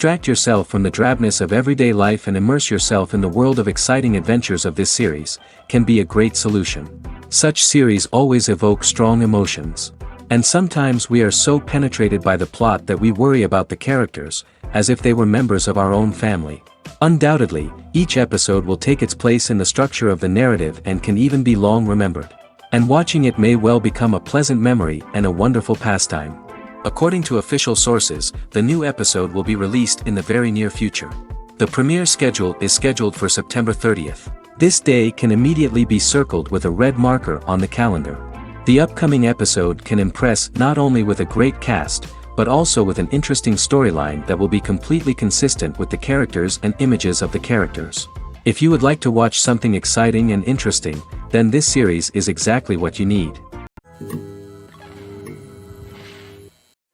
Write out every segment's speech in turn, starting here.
Distract yourself from the drabness of everyday life and immerse yourself in the world of exciting adventures of this series, can be a great solution. Such series always evoke strong emotions. And sometimes we are so penetrated by the plot that we worry about the characters, as if they were members of our own family. Undoubtedly, each episode will take its place in the structure of the narrative and can even be long remembered. And watching it may well become a pleasant memory and a wonderful pastime. According to official sources, the new episode will be released in the very near future. The premiere schedule is scheduled for September 30th. This day can immediately be circled with a red marker on the calendar. The upcoming episode can impress not only with a great cast, but also with an interesting storyline that will be completely consistent with the characters and images of the characters. If you would like to watch something exciting and interesting, then this series is exactly what you need.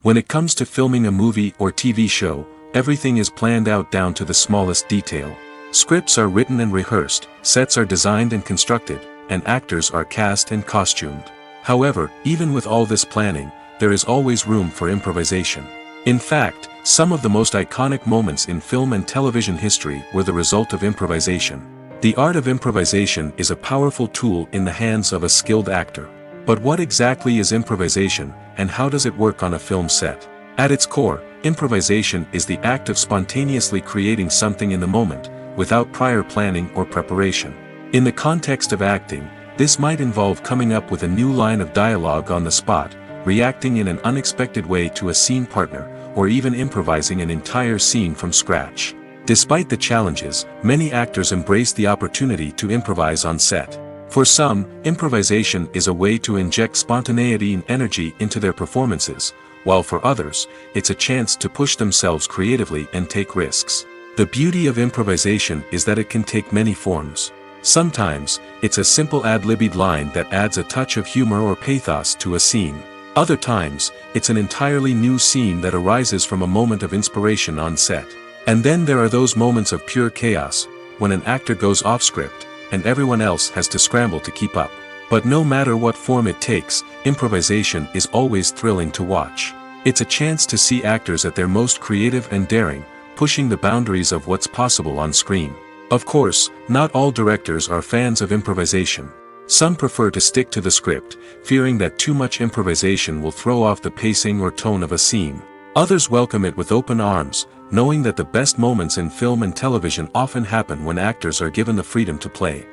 When it comes to filming a movie or TV show, everything is planned out down to the smallest detail. Scripts are written and rehearsed, sets are designed and constructed, and actors are cast and costumed. However, even with all this planning, there is always room for improvisation. In fact, some of the most iconic moments in film and television history were the result of improvisation. The art of improvisation is a powerful tool in the hands of a skilled actor. But what exactly is improvisation, and how does it work on a film set? At its core, improvisation is the act of spontaneously creating something in the moment, without prior planning or preparation. In the context of acting, this might involve coming up with a new line of dialogue on the spot, reacting in an unexpected way to a scene partner, or even improvising an entire scene from scratch. Despite the challenges, many actors embrace the opportunity to improvise on set. For some, improvisation is a way to inject spontaneity and energy into their performances, while for others, it's a chance to push themselves creatively and take risks. The beauty of improvisation is that it can take many forms. Sometimes, it's a simple ad-libbed line that adds a touch of humor or pathos to a scene. Other times, it's an entirely new scene that arises from a moment of inspiration on set. And then there are those moments of pure chaos, when an actor goes off script, and everyone else has to scramble to keep up. But no matter what form it takes, improvisation is always thrilling to watch. It's a chance to see actors at their most creative and daring, pushing the boundaries of what's possible on screen. Of course, not all directors are fans of improvisation. Some prefer to stick to the script, fearing that too much improvisation will throw off the pacing or tone of a scene. Others welcome it with open arms, knowing that the best moments in film and television often happen when actors are given the freedom to play.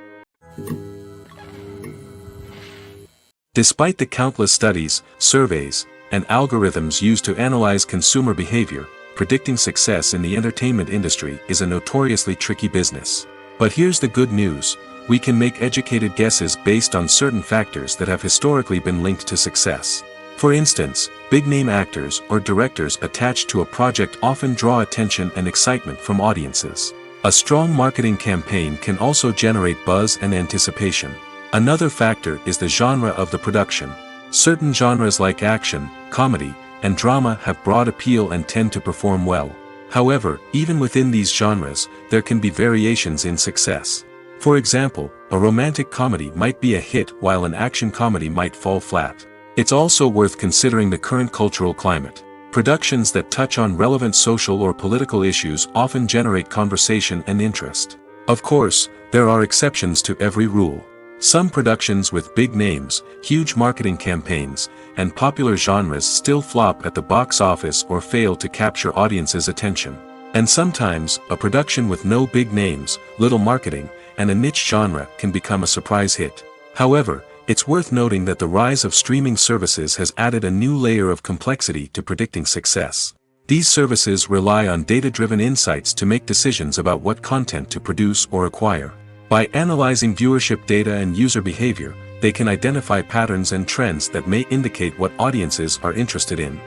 Despite the countless studies, surveys, and algorithms used to analyze consumer behavior, predicting success in the entertainment industry is a notoriously tricky business. But here's the good news: we can make educated guesses based on certain factors that have historically been linked to success. For instance, big-name actors or directors attached to a project often draw attention and excitement from audiences. A strong marketing campaign can also generate buzz and anticipation. Another factor is the genre of the production. Certain genres like action, comedy, and drama have broad appeal and tend to perform well. However, even within these genres, there can be variations in success. For example, a romantic comedy might be a hit while an action comedy might fall flat. It's also worth considering the current cultural climate. Productions that touch on relevant social or political issues often generate conversation and interest. Of course, there are exceptions to every rule. Some productions with big names, huge marketing campaigns, and popular genres still flop at the box office or fail to capture audiences' attention. And sometimes, a production with no big names, little marketing, and a niche genre can become a surprise hit. However, it's worth noting that the rise of streaming services has added a new layer of complexity to predicting success. These services rely on data-driven insights to make decisions about what content to produce or acquire. By analyzing viewership data and user behavior, they can identify patterns and trends that may indicate what audiences are interested in.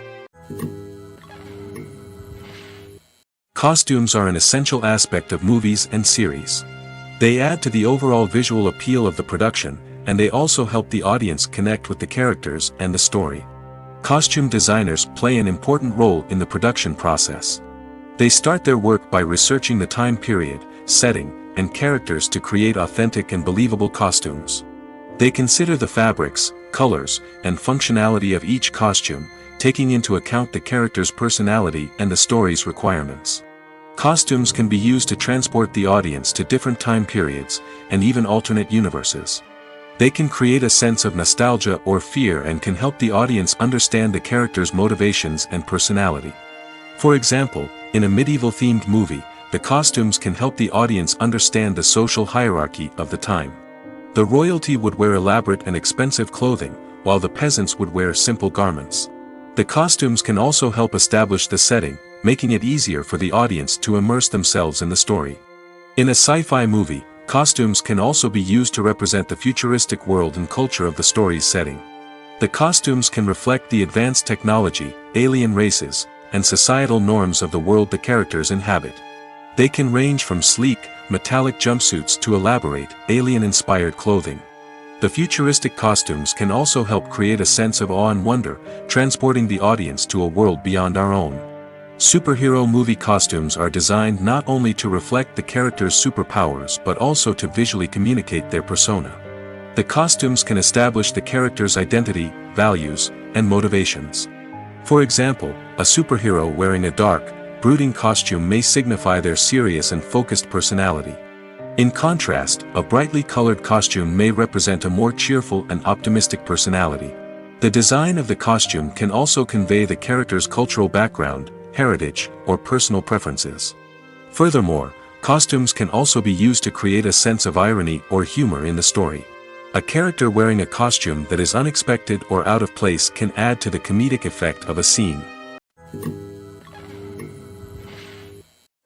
Costumes are an essential aspect of movies and series. They add to the overall visual appeal of the production, and they also help the audience connect with the characters and the story. Costume designers play an important role in the production process. They start their work by researching the time period, setting, and characters to create authentic and believable costumes. They consider the fabrics, colors, and functionality of each costume, taking into account the character's personality and the story's requirements. Costumes can be used to transport the audience to different time periods, and even alternate universes. They can create a sense of nostalgia or fear and can help the audience understand the character's motivations and personality. For example, in a medieval-themed movie, the costumes can help the audience understand the social hierarchy of the time. The royalty would wear elaborate and expensive clothing, while the peasants would wear simple garments. The costumes can also help establish the setting, making it easier for the audience to immerse themselves in the story. In a sci-fi movie, costumes can also be used to represent the futuristic world and culture of the story's setting. The costumes can reflect the advanced technology, alien races, and societal norms of the world the characters inhabit. They can range from sleek, metallic jumpsuits to elaborate, alien-inspired clothing. The futuristic costumes can also help create a sense of awe and wonder, transporting the audience to a world beyond our own. Superhero movie costumes are designed not only to reflect the character's superpowers but also to visually communicate their persona. The costumes can establish the character's identity, values, and motivations. For example, a superhero wearing a dark, brooding costume may signify their serious and focused personality. In contrast, a brightly colored costume may represent a more cheerful and optimistic personality. The design of the costume can also convey the character's cultural background, heritage, or personal preferences. Furthermore, costumes can also be used to create a sense of irony or humor in the story. A character wearing a costume that is unexpected or out of place can add to the comedic effect of a scene.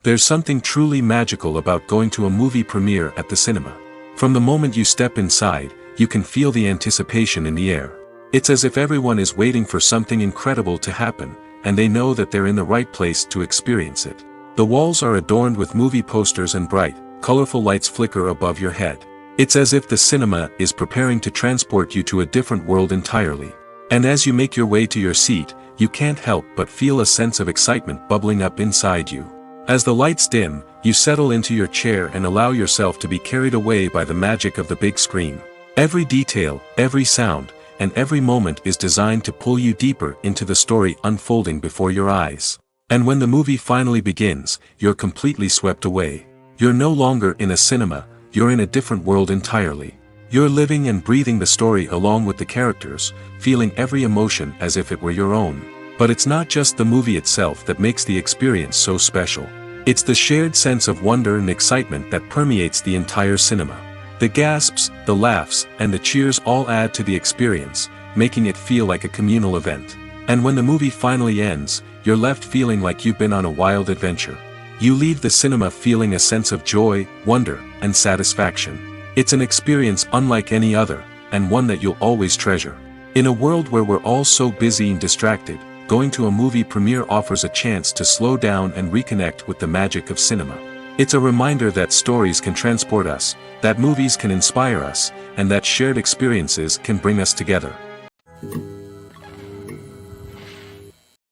There's something truly magical about going to a movie premiere at the cinema. From the moment you step inside, you can feel the anticipation in the air. It's as if everyone is waiting for something incredible to happen, and they know that they're in the right place to experience it. The walls are adorned with movie posters and bright, colorful lights flicker above your head. It's as if the cinema is preparing to transport you to a different world entirely. And as you make your way to your seat, you can't help but feel a sense of excitement bubbling up inside you. As the lights dim, you settle into your chair and allow yourself to be carried away by the magic of the big screen. Every detail, every sound, and every moment is designed to pull you deeper into the story unfolding before your eyes. And when the movie finally begins, you're completely swept away. You're no longer in a cinema, you're in a different world entirely. You're living and breathing the story along with the characters, feeling every emotion as if it were your own. But it's not just the movie itself that makes the experience so special. It's the shared sense of wonder and excitement that permeates the entire cinema. The gasps, the laughs, and the cheers all add to the experience, making it feel like a communal event. And when the movie finally ends, you're left feeling like you've been on a wild adventure. You leave the cinema feeling a sense of joy, wonder, and satisfaction. It's an experience unlike any other, and one that you'll always treasure. In a world where we're all so busy and distracted, going to a movie premiere offers a chance to slow down and reconnect with the magic of cinema. It's a reminder that stories can transport us, that movies can inspire us, and that shared experiences can bring us together.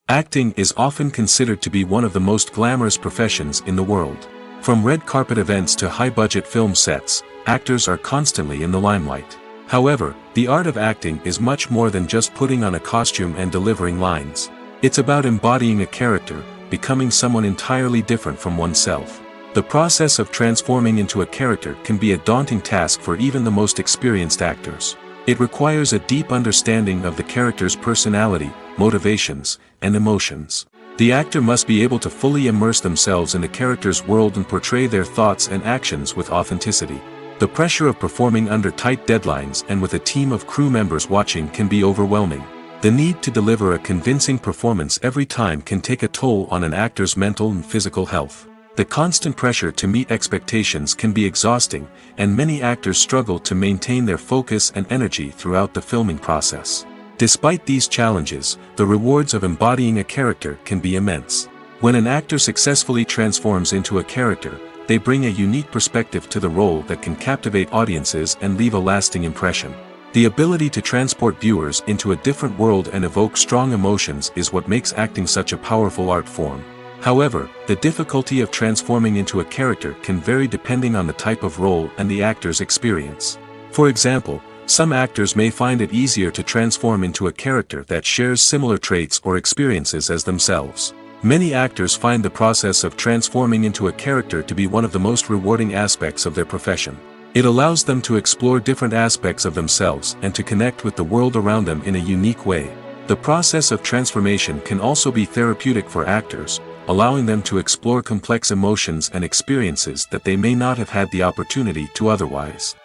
Acting is often considered to be one of the most glamorous professions in the world. From red carpet events to high-budget film sets, actors are constantly in the limelight. However, the art of acting is much more than just putting on a costume and delivering lines. It's about embodying a character, becoming someone entirely different from oneself. The process of transforming into a character can be a daunting task for even the most experienced actors. It requires a deep understanding of the character's personality, motivations, and emotions. The actor must be able to fully immerse themselves in the character's world and portray their thoughts and actions with authenticity. The pressure of performing under tight deadlines and with a team of crew members watching can be overwhelming. The need to deliver a convincing performance every time can take a toll on an actor's mental and physical health. The constant pressure to meet expectations can be exhausting, and many actors struggle to maintain their focus and energy throughout the filming process. Despite these challenges, the rewards of embodying a character can be immense. When an actor successfully transforms into a character, they bring a unique perspective to the role that can captivate audiences and leave a lasting impression. The ability to transport viewers into a different world and evoke strong emotions is what makes acting such a powerful art form. However, the difficulty of transforming into a character can vary depending on the type of role and the actor's experience. For example, some actors may find it easier to transform into a character that shares similar traits or experiences as themselves. Many actors find the process of transforming into a character to be one of the most rewarding aspects of their profession. It allows them to explore different aspects of themselves and to connect with the world around them in a unique way. The process of transformation can also be therapeutic for actors, allowing them to explore complex emotions and experiences that they may not have had the opportunity to otherwise.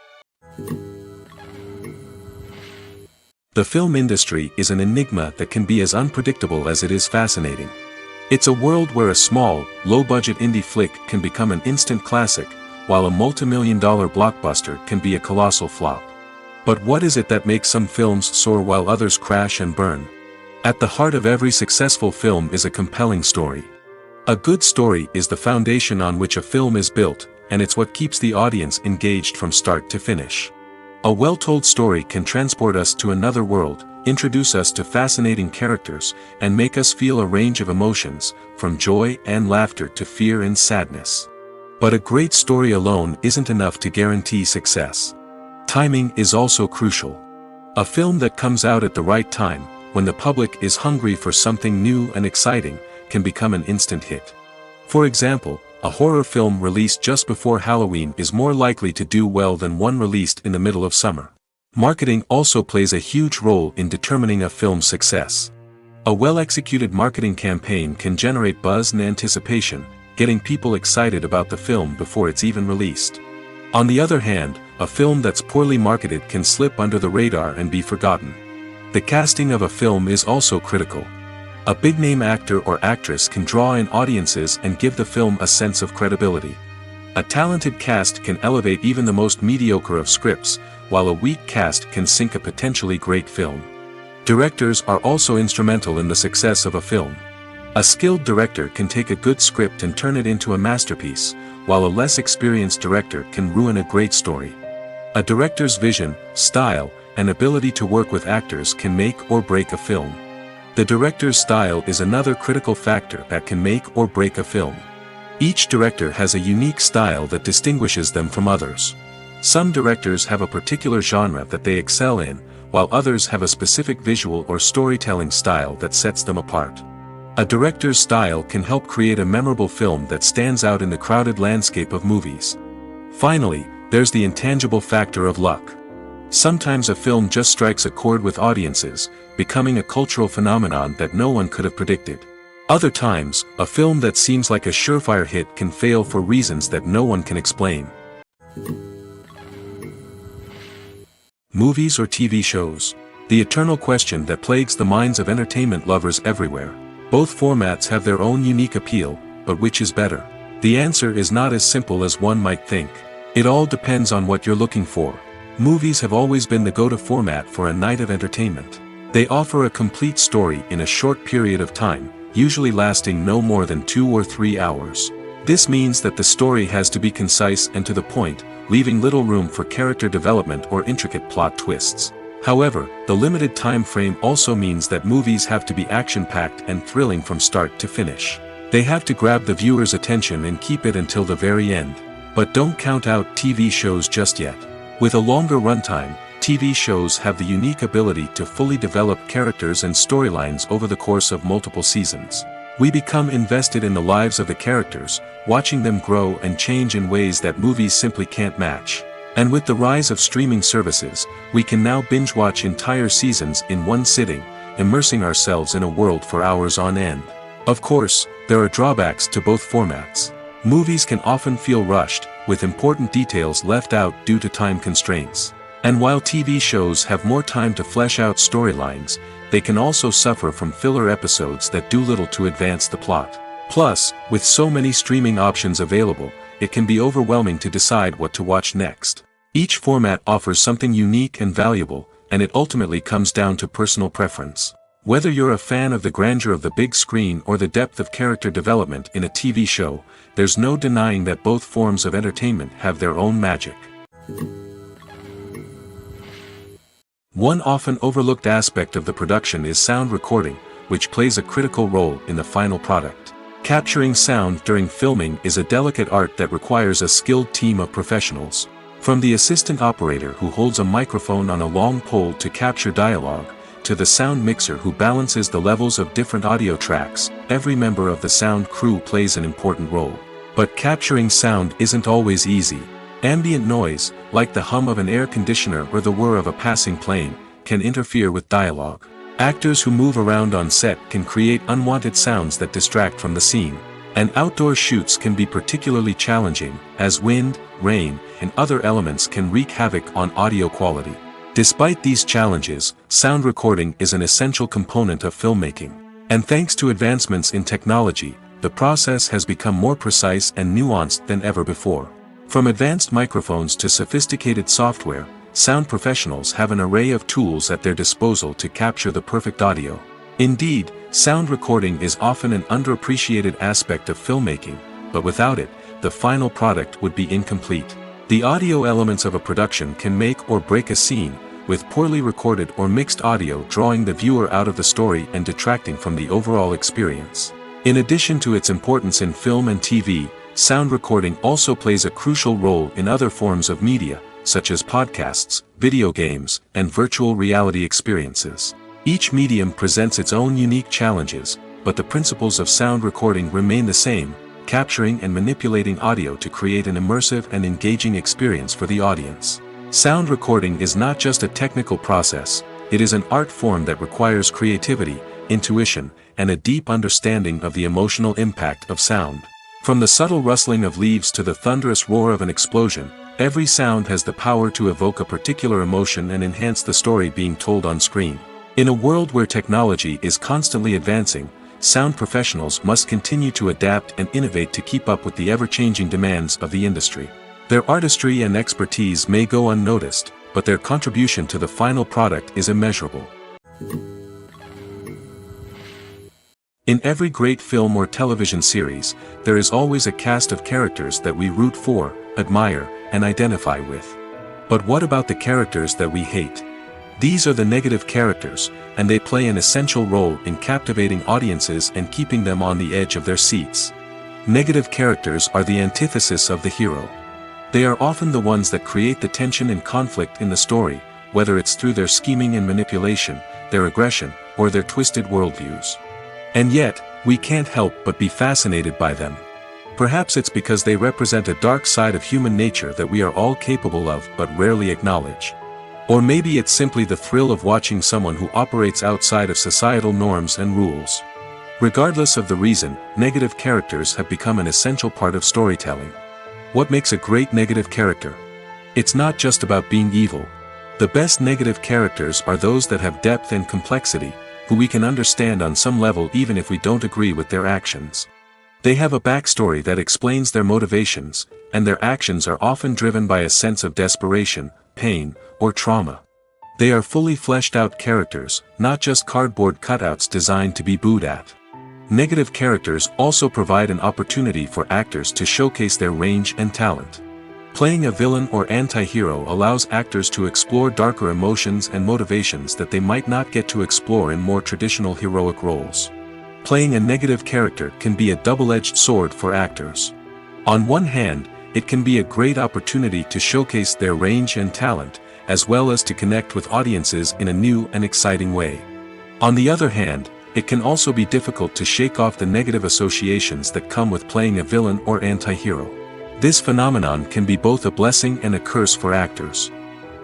The film industry is an enigma that can be as unpredictable as it is fascinating. It's a world where a small, low-budget indie flick can become an instant classic, while a multi-million-dollar blockbuster can be a colossal flop. But what is it that makes some films soar while others crash and burn? At the heart of every successful film is a compelling story. A good story is the foundation on which a film is built, and it's what keeps the audience engaged from start to finish. A well-told story can transport us to another world, introduce us to fascinating characters, and make us feel a range of emotions, from joy and laughter to fear and sadness. But a great story alone isn't enough to guarantee success. Timing is also crucial. A film that comes out at the right time, when the public is hungry for something new and exciting, can become an instant hit. For example, a horror film released just before Halloween is more likely to do well than one released in the middle of summer. Marketing also plays a huge role in determining a film's success. A well-executed marketing campaign can generate buzz and anticipation, getting people excited about the film before it's even released. On the other hand, a film that's poorly marketed can slip under the radar and be forgotten. The casting of a film is also critical. A big-name actor or actress can draw in audiences and give the film a sense of credibility. A talented cast can elevate even the most mediocre of scripts, while a weak cast can sink a potentially great film. Directors are also instrumental in the success of a film. A skilled director can take a good script and turn it into a masterpiece, while a less experienced director can ruin a great story. A director's vision, style, and ability to work with actors can make or break a film. The director's style is another critical factor that can make or break a film. Each director has a unique style that distinguishes them from others. Some directors have a particular genre that they excel in, while others have a specific visual or storytelling style that sets them apart. A director's style can help create a memorable film that stands out in the crowded landscape of movies. Finally, there's the intangible factor of luck. Sometimes a film just strikes a chord with audiences, becoming a cultural phenomenon that no one could have predicted. Other times, a film that seems like a surefire hit can fail for reasons that no one can explain. Movies or TV shows? The eternal question that plagues the minds of entertainment lovers everywhere. Both formats have their own unique appeal, but which is better? The answer is not as simple as one might think. It all depends on what you're looking for. Movies have always been the go-to format for a night of entertainment. They offer a complete story in a short period of time, usually lasting no more than 2 or 3 hours. This means that the story has to be concise and to the point, leaving little room for character development or intricate plot twists. However, the limited time frame also means that movies have to be action-packed and thrilling from start to finish. They have to grab the viewer's attention and keep it until the very end. But don't count out TV shows just yet. With a longer runtime, TV shows have the unique ability to fully develop characters and storylines over the course of multiple seasons. We become invested in the lives of the characters, watching them grow and change in ways that movies simply can't match. And with the rise of streaming services, we can now binge-watch entire seasons in one sitting, immersing ourselves in a world for hours on end. Of course, there are drawbacks to both formats. Movies can often feel rushed, with important details left out due to time constraints. And while TV shows have more time to flesh out storylines, they can also suffer from filler episodes that do little to advance the plot. Plus, with so many streaming options available, it can be overwhelming to decide what to watch next. Each format offers something unique and valuable, and it ultimately comes down to personal preference. Whether you're a fan of the grandeur of the big screen or the depth of character development in a TV show, there's no denying that both forms of entertainment have their own magic. One often overlooked aspect of the production is sound recording, which plays a critical role in the final product. Capturing sound during filming is a delicate art that requires a skilled team of professionals. From the assistant operator who holds a microphone on a long pole to capture dialogue, to the sound mixer who balances the levels of different audio tracks, every member of the sound crew plays an important role. But capturing sound isn't always easy. Ambient noise, like the hum of an air conditioner or the whir of a passing plane, can interfere with dialogue. Actors who move around on set can create unwanted sounds that distract from the scene. And outdoor shoots can be particularly challenging, as wind, rain, and other elements can wreak havoc on audio quality. Despite these challenges, sound recording is an essential component of filmmaking. And thanks to advancements in technology, the process has become more precise and nuanced than ever before. From advanced microphones to sophisticated software, sound professionals have an array of tools at their disposal to capture the perfect audio. Indeed, sound recording is often an underappreciated aspect of filmmaking, but without it, the final product would be incomplete. The audio elements of a production can make or break a scene, with poorly recorded or mixed audio drawing the viewer out of the story and detracting from the overall experience. In addition to its importance in film and TV, sound recording also plays a crucial role in other forms of media, such as podcasts, video games, and virtual reality experiences. Each medium presents its own unique challenges, but the principles of sound recording remain the same, capturing and manipulating audio to create an immersive and engaging experience for the audience. Sound recording is not just a technical process, it is an art form that requires creativity, intuition, and a deep understanding of the emotional impact of sound. From the subtle rustling of leaves to the thunderous roar of an explosion, every sound has the power to evoke a particular emotion and enhance the story being told on screen. In a world where technology is constantly advancing, sound professionals must continue to adapt and innovate to keep up with the ever-changing demands of the industry. Their artistry and expertise may go unnoticed, but their contribution to the final product is immeasurable. In every great film or television series, there is always a cast of characters that we root for, admire, and identify with. But what about the characters that we hate? These are the negative characters, and they play an essential role in captivating audiences and keeping them on the edge of their seats. Negative characters are the antithesis of the hero. They are often the ones that create the tension and conflict in the story, whether it's through their scheming and manipulation, their aggression, or their twisted worldviews. And yet, we can't help but be fascinated by them. Perhaps it's because they represent a dark side of human nature that we are all capable of but rarely acknowledge. Or maybe it's simply the thrill of watching someone who operates outside of societal norms and rules. Regardless of the reason, negative characters have become an essential part of storytelling. What makes a great negative character? It's not just about being evil. The best negative characters are those that have depth and complexity, who we can understand on some level even if we don't agree with their actions. They have a backstory that explains their motivations, and their actions are often driven by a sense of desperation, pain, or trauma. They are fully fleshed out characters, not just cardboard cutouts designed to be booed at. Negative characters also provide an opportunity for actors to showcase their range and talent. Playing a villain or anti-hero allows actors to explore darker emotions and motivations that they might not get to explore in more traditional heroic roles. Playing a negative character can be a double-edged sword for actors. On one hand, it can be a great opportunity to showcase their range and talent, as well as to connect with audiences in a new and exciting way. On the other hand, it can also be difficult to shake off the negative associations that come with playing a villain or anti-hero. This phenomenon can be both a blessing and a curse for actors.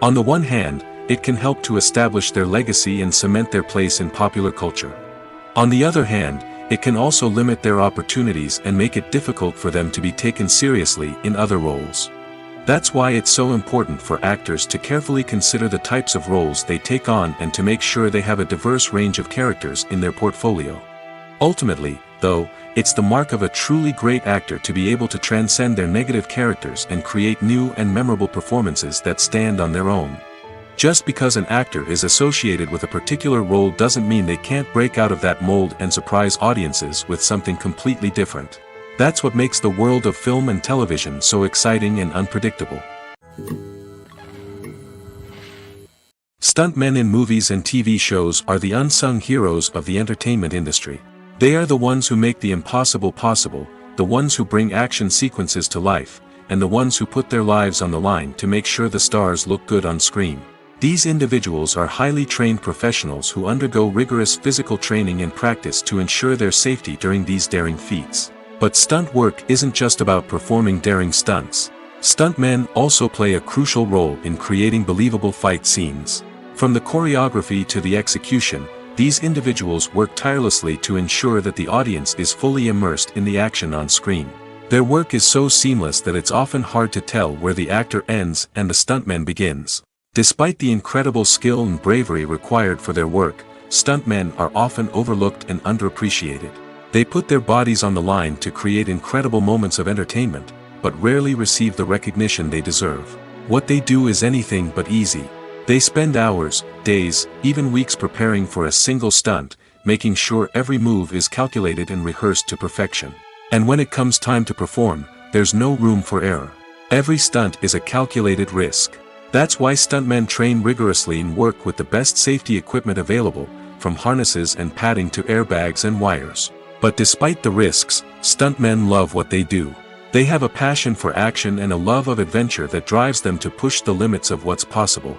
On the one hand, it can help to establish their legacy and cement their place in popular culture. On the other hand, it can also limit their opportunities and make it difficult for them to be taken seriously in other roles. That's why it's so important for actors to carefully consider the types of roles they take on and to make sure they have a diverse range of characters in their portfolio. Ultimately, though, it's the mark of a truly great actor to be able to transcend their negative characters and create new and memorable performances that stand on their own. Just because an actor is associated with a particular role doesn't mean they can't break out of that mold and surprise audiences with something completely different. That's what makes the world of film and television so exciting and unpredictable. Stuntmen in movies and TV shows are the unsung heroes of the entertainment industry. They are the ones who make the impossible possible, the ones who bring action sequences to life, and the ones who put their lives on the line to make sure the stars look good on screen. These individuals are highly trained professionals who undergo rigorous physical training and practice to ensure their safety during these daring feats. But stunt work isn't just about performing daring stunts. Stuntmen also play a crucial role in creating believable fight scenes. From the choreography to the execution, these individuals work tirelessly to ensure that the audience is fully immersed in the action on screen. Their work is so seamless that it's often hard to tell where the actor ends and the stuntman begins. Despite the incredible skill and bravery required for their work, stuntmen are often overlooked and underappreciated. They put their bodies on the line to create incredible moments of entertainment, but rarely receive the recognition they deserve. What they do is anything but easy. They spend hours, days, even weeks preparing for a single stunt, making sure every move is calculated and rehearsed to perfection. And when it comes time to perform, there's no room for error. Every stunt is a calculated risk. That's why stuntmen train rigorously and work with the best safety equipment available, from harnesses and padding to airbags and wires. But despite the risks, stuntmen love what they do. They have a passion for action and a love of adventure that drives them to push the limits of what's possible.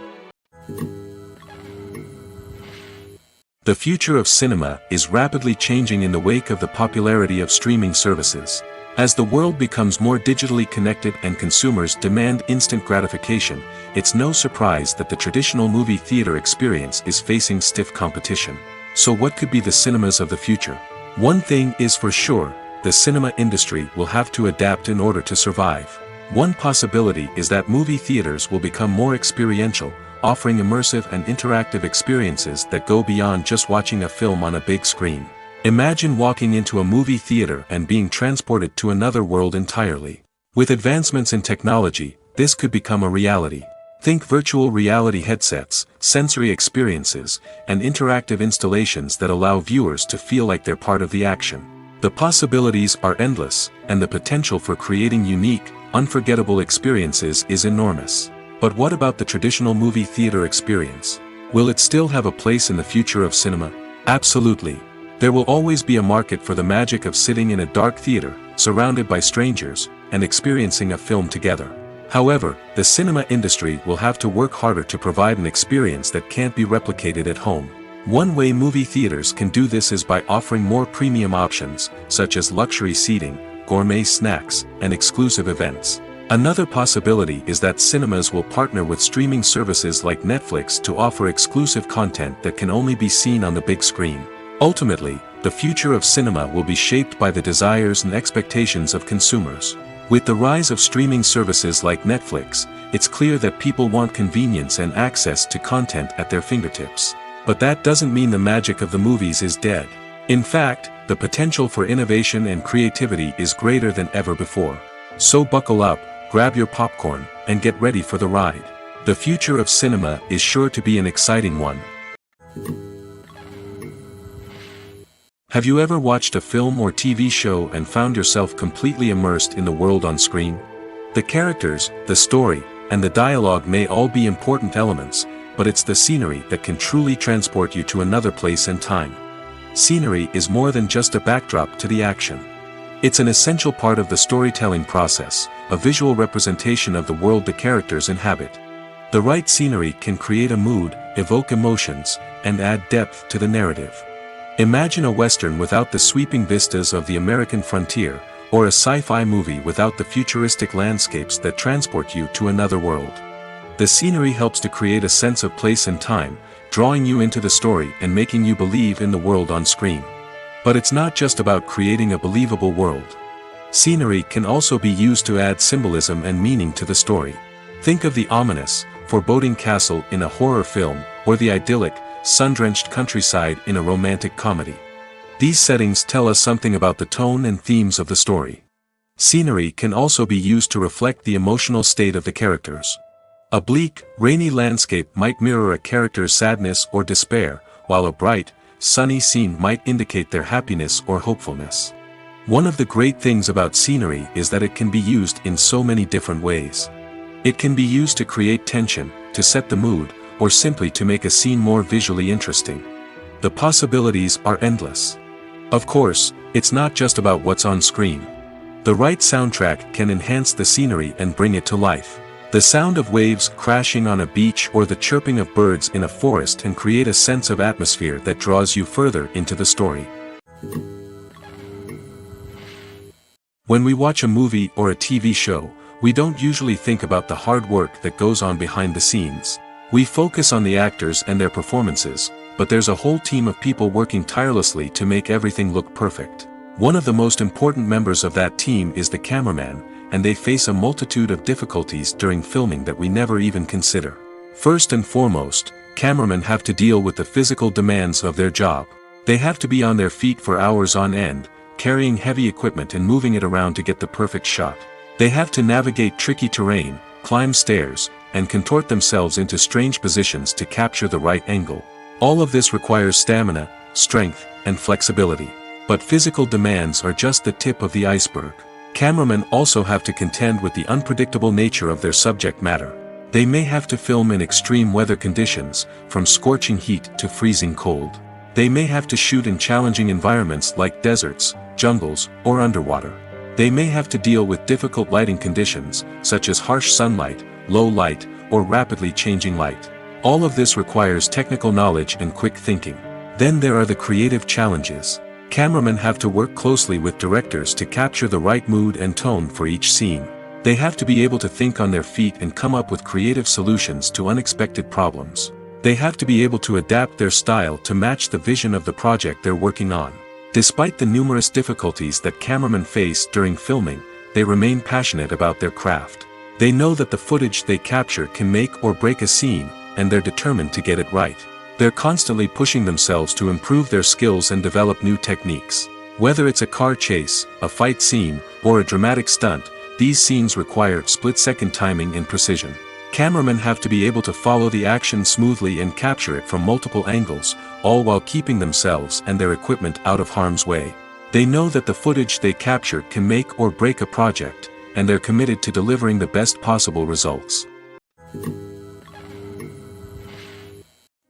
The future of cinema is rapidly changing in the wake of the popularity of streaming services. As the world becomes more digitally connected and consumers demand instant gratification, it's no surprise that the traditional movie theater experience is facing stiff competition. So what could be the cinemas of the future? One thing is for sure, the cinema industry will have to adapt in order to survive. One possibility is that movie theaters will become more experiential, offering immersive and interactive experiences that go beyond just watching a film on a big screen. Imagine walking into a movie theater and being transported to another world entirely. With advancements in technology, this could become a reality. Think virtual reality headsets, sensory experiences, and interactive installations that allow viewers to feel like they're part of the action. The possibilities are endless, and the potential for creating unique, unforgettable experiences is enormous. But what about the traditional movie theater experience? Will it still have a place in the future of cinema? Absolutely. There will always be a market for the magic of sitting in a dark theater, surrounded by strangers, and experiencing a film together. However, the cinema industry will have to work harder to provide an experience that can't be replicated at home. One way movie theaters can do this is by offering more premium options, such as luxury seating, gourmet snacks, and exclusive events. Another possibility is that cinemas will partner with streaming services like Netflix to offer exclusive content that can only be seen on the big screen. Ultimately, the future of cinema will be shaped by the desires and expectations of consumers. With the rise of streaming services like Netflix, it's clear that people want convenience and access to content at their fingertips. But that doesn't mean the magic of the movies is dead. In fact, the potential for innovation and creativity is greater than ever before. So buckle up, grab your popcorn, and get ready for the ride. The future of cinema is sure to be an exciting one. Have you ever watched a film or TV show and found yourself completely immersed in the world on screen? The characters, the story, and the dialogue may all be important elements, but it's the scenery that can truly transport you to another place and time. Scenery is more than just a backdrop to the action. It's an essential part of the storytelling process, a visual representation of the world the characters inhabit. The right scenery can create a mood, evoke emotions, and add depth to the narrative. Imagine a Western without the sweeping vistas of the American frontier, or a sci-fi movie without the futuristic landscapes that transport you to another world. The scenery helps to create a sense of place and time, drawing you into the story and making you believe in the world on screen. But it's not just about creating a believable world. Scenery can also be used to add symbolism and meaning to the story. Think of the ominous, foreboding castle in a horror film, or the idyllic, sun-drenched countryside in a romantic comedy. These settings tell us something about the tone and themes of the story. Scenery can also be used to reflect the emotional state of the characters. A bleak, rainy landscape might mirror a character's sadness or despair, while a bright, sunny scene might indicate their happiness or hopefulness. One of the great things about scenery is that it can be used in so many different ways. It can be used to create tension, to set the mood, or simply to make a scene more visually interesting. The possibilities are endless. Of course, it's not just about what's on screen. The right soundtrack can enhance the scenery and bring it to life. The sound of waves crashing on a beach or the chirping of birds in a forest can create a sense of atmosphere that draws you further into the story. When we watch a movie or a TV show, we don't usually think about the hard work that goes on behind the scenes. We focus on the actors and their performances, but there's a whole team of people working tirelessly to make everything look perfect. One of the most important members of that team is the cameraman, and they face a multitude of difficulties during filming that we never even consider. First and foremost, cameramen have to deal with the physical demands of their job. They have to be on their feet for hours on end, carrying heavy equipment and moving it around to get the perfect shot. They have to navigate tricky terrain, climb stairs, and contort themselves into strange positions to capture the right angle. All of this requires stamina, strength, and flexibility. But physical demands are just the tip of the iceberg. Cameramen also have to contend with the unpredictable nature of their subject matter. They may have to film in extreme weather conditions, from scorching heat to freezing cold. They may have to shoot in challenging environments like deserts, jungles, or underwater. They may have to deal with difficult lighting conditions, such as harsh sunlight, low light, or rapidly changing light. All of this requires technical knowledge and quick thinking. Then there are the creative challenges. Cameramen have to work closely with directors to capture the right mood and tone for each scene. They have to be able to think on their feet and come up with creative solutions to unexpected problems. They have to be able to adapt their style to match the vision of the project they're working on. Despite the numerous difficulties that cameramen face during filming, they remain passionate about their craft. They know that the footage they capture can make or break a scene, and they're determined to get it right. They're constantly pushing themselves to improve their skills and develop new techniques. Whether it's a car chase, a fight scene, or a dramatic stunt, these scenes require split-second timing and precision. Cameramen have to be able to follow the action smoothly and capture it from multiple angles, all while keeping themselves and their equipment out of harm's way. They know that the footage they capture can make or break a project, and they're committed to delivering the best possible results.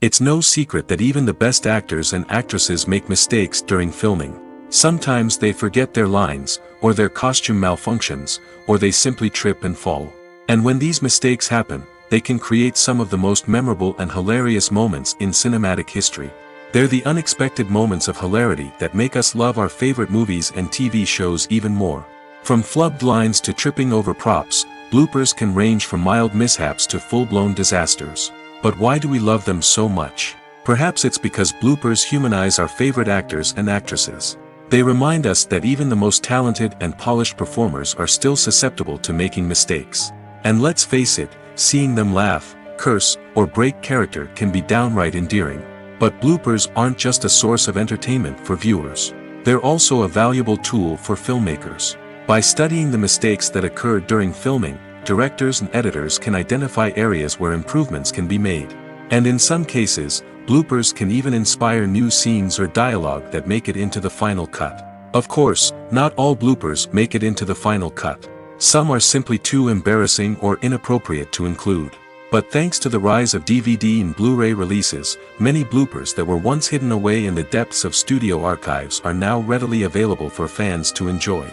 It's no secret that even the best actors and actresses make mistakes during filming. Sometimes they forget their lines, or their costume malfunctions, or they simply trip and fall. And when these mistakes happen, they can create some of the most memorable and hilarious moments in cinematic history. They're the unexpected moments of hilarity that make us love our favorite movies and TV shows even more. From flubbed lines to tripping over props, bloopers can range from mild mishaps to full-blown disasters. But why do we love them so much? Perhaps it's because bloopers humanize our favorite actors and actresses. They remind us that even the most talented and polished performers are still susceptible to making mistakes. And let's face it, seeing them laugh, curse, or break character can be downright endearing. But bloopers aren't just a source of entertainment for viewers. They're also a valuable tool for filmmakers. By studying the mistakes that occur during filming, directors and editors can identify areas where improvements can be made. And in some cases, bloopers can even inspire new scenes or dialogue that make it into the final cut. Of course, not all bloopers make it into the final cut. Some are simply too embarrassing or inappropriate to include. But thanks to the rise of DVD and Blu-ray releases, many bloopers that were once hidden away in the depths of studio archives are now readily available for fans to enjoy.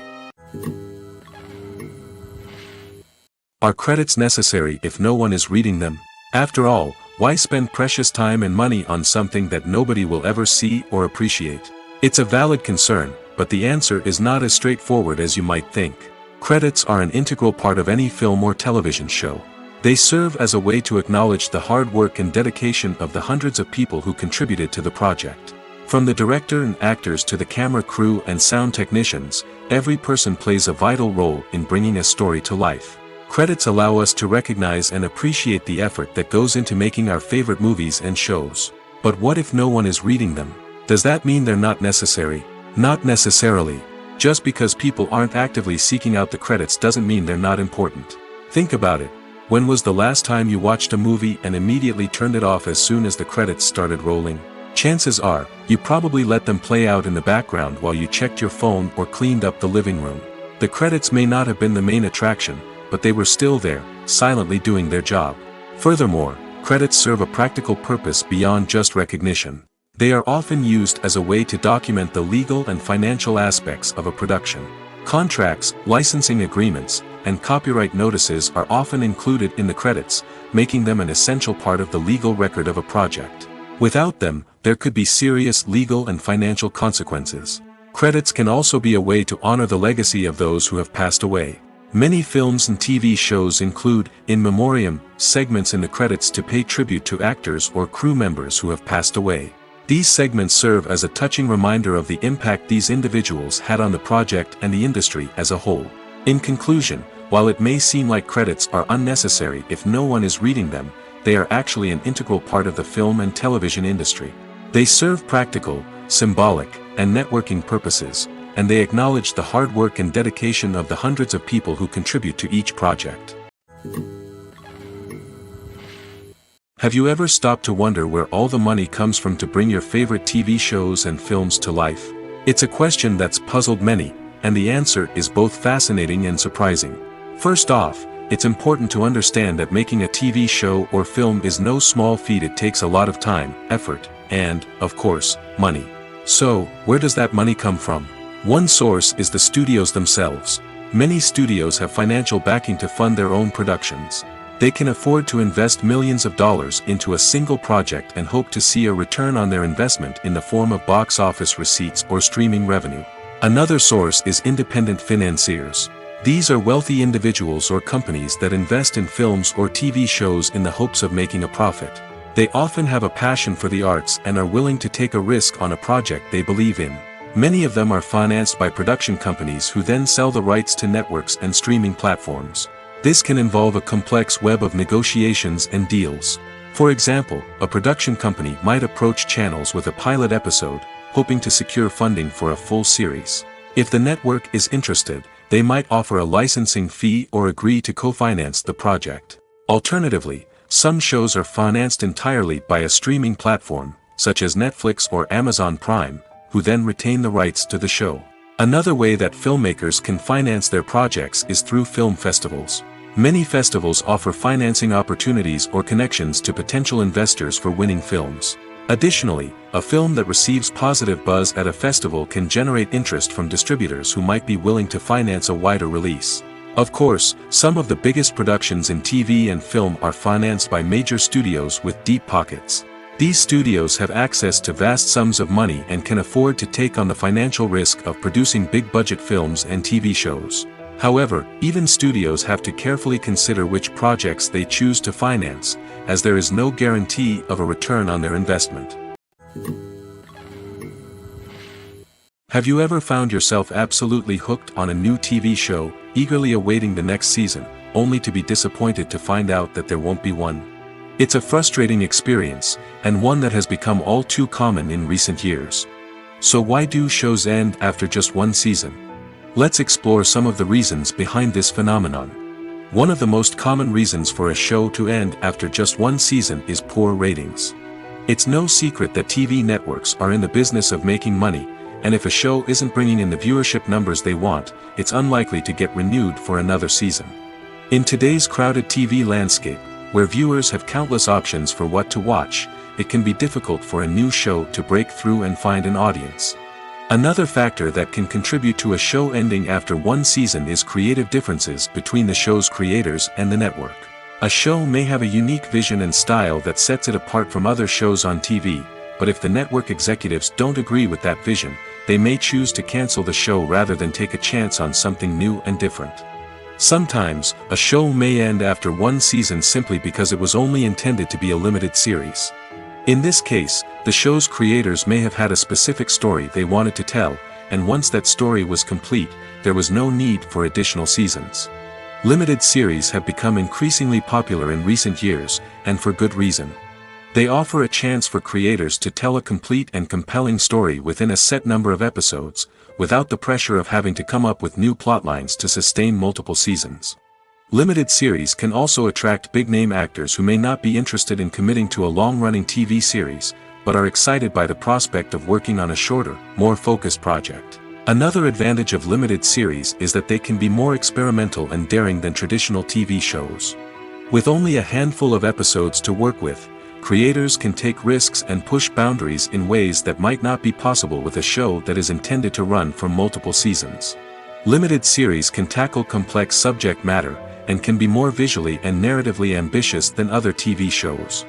Are credits necessary if no one is reading them? After all, why spend precious time and money on something that nobody will ever see or appreciate? It's a valid concern, but the answer is not as straightforward as you might think. Credits are an integral part of any film or television show. They serve as a way to acknowledge the hard work and dedication of the hundreds of people who contributed to the project. From the director and actors to the camera crew and sound technicians, every person plays a vital role in bringing a story to life. Credits allow us to recognize and appreciate the effort that goes into making our favorite movies and shows. But what if no one is reading them? Does that mean they're not necessary? Not necessarily. Just because people aren't actively seeking out the credits doesn't mean they're not important. Think about it. When was the last time you watched a movie and immediately turned it off as soon as the credits started rolling? Chances are, you probably let them play out in the background while you checked your phone or cleaned up the living room. The credits may not have been the main attraction, but they were still there, silently doing their job. Furthermore, credits serve a practical purpose beyond just recognition. They are often used as a way to document the legal and financial aspects of a production. Contracts, licensing agreements, and copyright notices are often included in the credits, making them an essential part of the legal record of a project. Without them, there could be serious legal and financial consequences. Credits can also be a way to honor the legacy of those who have passed away. Many films and TV shows include, in memoriam, segments in the credits to pay tribute to actors or crew members who have passed away. These segments serve as a touching reminder of the impact these individuals had on the project and the industry as a whole. In conclusion, while it may seem like credits are unnecessary if no one is reading them, they are actually an integral part of the film and television industry. They serve practical, symbolic, and networking purposes, and they acknowledge the hard work and dedication of the hundreds of people who contribute to each project. Have you ever stopped to wonder where all the money comes from to bring your favorite TV shows and films to life? It's a question that's puzzled many, and the answer is both fascinating and surprising. First off, it's important to understand that making a TV show or film is no small feat. It takes a lot of time, effort, and, of course, money. So, where does that money come from? One source is the studios themselves. Many studios have financial backing to fund their own productions. They can afford to invest millions of dollars into a single project and hope to see a return on their investment in the form of box office receipts or streaming revenue. Another source is independent financiers. These are wealthy individuals or companies that invest in films or TV shows in the hopes of making a profit. They often have a passion for the arts and are willing to take a risk on a project they believe in. Many of them are financed by production companies who then sell the rights to networks and streaming platforms. This can involve a complex web of negotiations and deals. For example, a production company might approach channels with a pilot episode, hoping to secure funding for a full series. If the network is interested, they might offer a licensing fee or agree to co-finance the project. Alternatively, some shows are financed entirely by a streaming platform, such as Netflix or Amazon Prime, who then retain the rights to the show. Another way that filmmakers can finance their projects is through film festivals. Many festivals offer financing opportunities or connections to potential investors for winning films. Additionally, a film that receives positive buzz at a festival can generate interest from distributors who might be willing to finance a wider release. Of course, some of the biggest productions in TV and film are financed by major studios with deep pockets. These studios have access to vast sums of money and can afford to take on the financial risk of producing big-budget films and TV shows. However, even studios have to carefully consider which projects they choose to finance, as there is no guarantee of a return on their investment. Have you ever found yourself absolutely hooked on a new TV show, eagerly awaiting the next season, only to be disappointed to find out that there won't be one? It's a frustrating experience, and one that has become all too common in recent years. So why do shows end after just one season? Let's explore some of the reasons behind this phenomenon. One of the most common reasons for a show to end after just one season is poor ratings. It's no secret that TV networks are in the business of making money, and if a show isn't bringing in the viewership numbers they want, it's unlikely to get renewed for another season. In today's crowded TV landscape, where viewers have countless options for what to watch, it can be difficult for a new show to break through and find an audience. Another factor that can contribute to a show ending after one season is creative differences between the show's creators and the network. A show may have a unique vision and style that sets it apart from other shows on TV, but if the network executives don't agree with that vision, they may choose to cancel the show rather than take a chance on something new and different. Sometimes, a show may end after one season simply because it was only intended to be a limited series. In this case, the show's creators may have had a specific story they wanted to tell, and once that story was complete, there was no need for additional seasons. Limited series have become increasingly popular in recent years, and for good reason. They offer a chance for creators to tell a complete and compelling story within a set number of episodes, without the pressure of having to come up with new plotlines to sustain multiple seasons. Limited series can also attract big-name actors who may not be interested in committing to a long-running TV series, but are excited by the prospect of working on a shorter, more focused project. Another advantage of limited series is that they can be more experimental and daring than traditional TV shows. With only a handful of episodes to work with, creators can take risks and push boundaries in ways that might not be possible with a show that is intended to run for multiple seasons. Limited series can tackle complex subject matter, and can be more visually and narratively ambitious than other TV shows.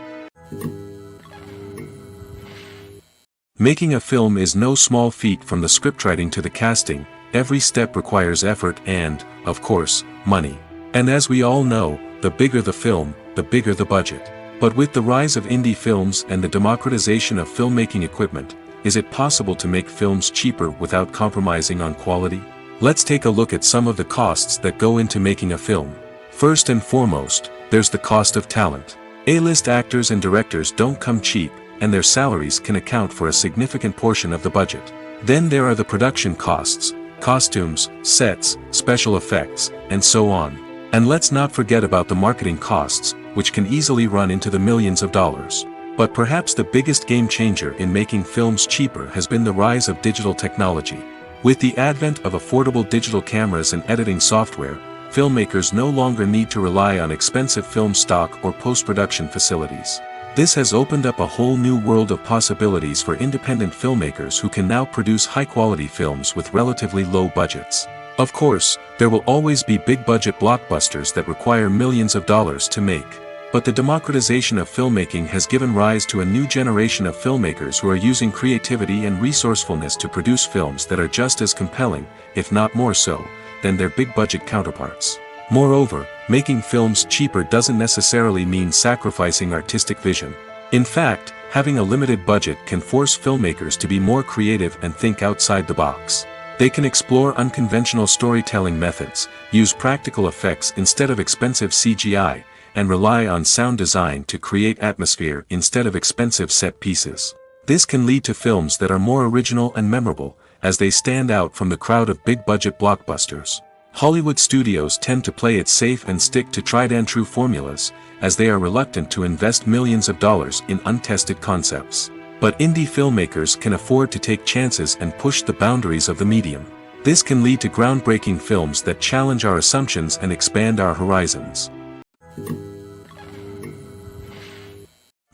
Making a film is no small feat. From the scriptwriting to the casting, every step requires effort and, of course, money. And as we all know, the bigger the film, the bigger the budget. But with the rise of indie films and the democratization of filmmaking equipment, is it possible to make films cheaper without compromising on quality? Let's take a look at some of the costs that go into making a film. First and foremost, there's the cost of talent. A-list actors and directors don't come cheap, and their salaries can account for a significant portion of the budget. Then there are the production costs, costumes, sets, special effects, and so on. And let's not forget about the marketing costs, which can easily run into the millions of dollars. But perhaps the biggest game changer in making films cheaper has been the rise of digital technology. With the advent of affordable digital cameras and editing software, filmmakers no longer need to rely on expensive film stock or post-production facilities. This has opened up a whole new world of possibilities for independent filmmakers who can now produce high-quality films with relatively low budgets. Of course, there will always be big-budget blockbusters that require millions of dollars to make. But the democratization of filmmaking has given rise to a new generation of filmmakers who are using creativity and resourcefulness to produce films that are just as compelling, if not more so, than their big-budget counterparts. Moreover, making films cheaper doesn't necessarily mean sacrificing artistic vision. In fact, having a limited budget can force filmmakers to be more creative and think outside the box. They can explore unconventional storytelling methods, use practical effects instead of expensive CGI, and rely on sound design to create atmosphere instead of expensive set pieces. This can lead to films that are more original and memorable, as they stand out from the crowd of big-budget blockbusters. Hollywood studios tend to play it safe and stick to tried-and-true formulas, as they are reluctant to invest millions of dollars in untested concepts. But indie filmmakers can afford to take chances and push the boundaries of the medium. This can lead to groundbreaking films that challenge our assumptions and expand our horizons.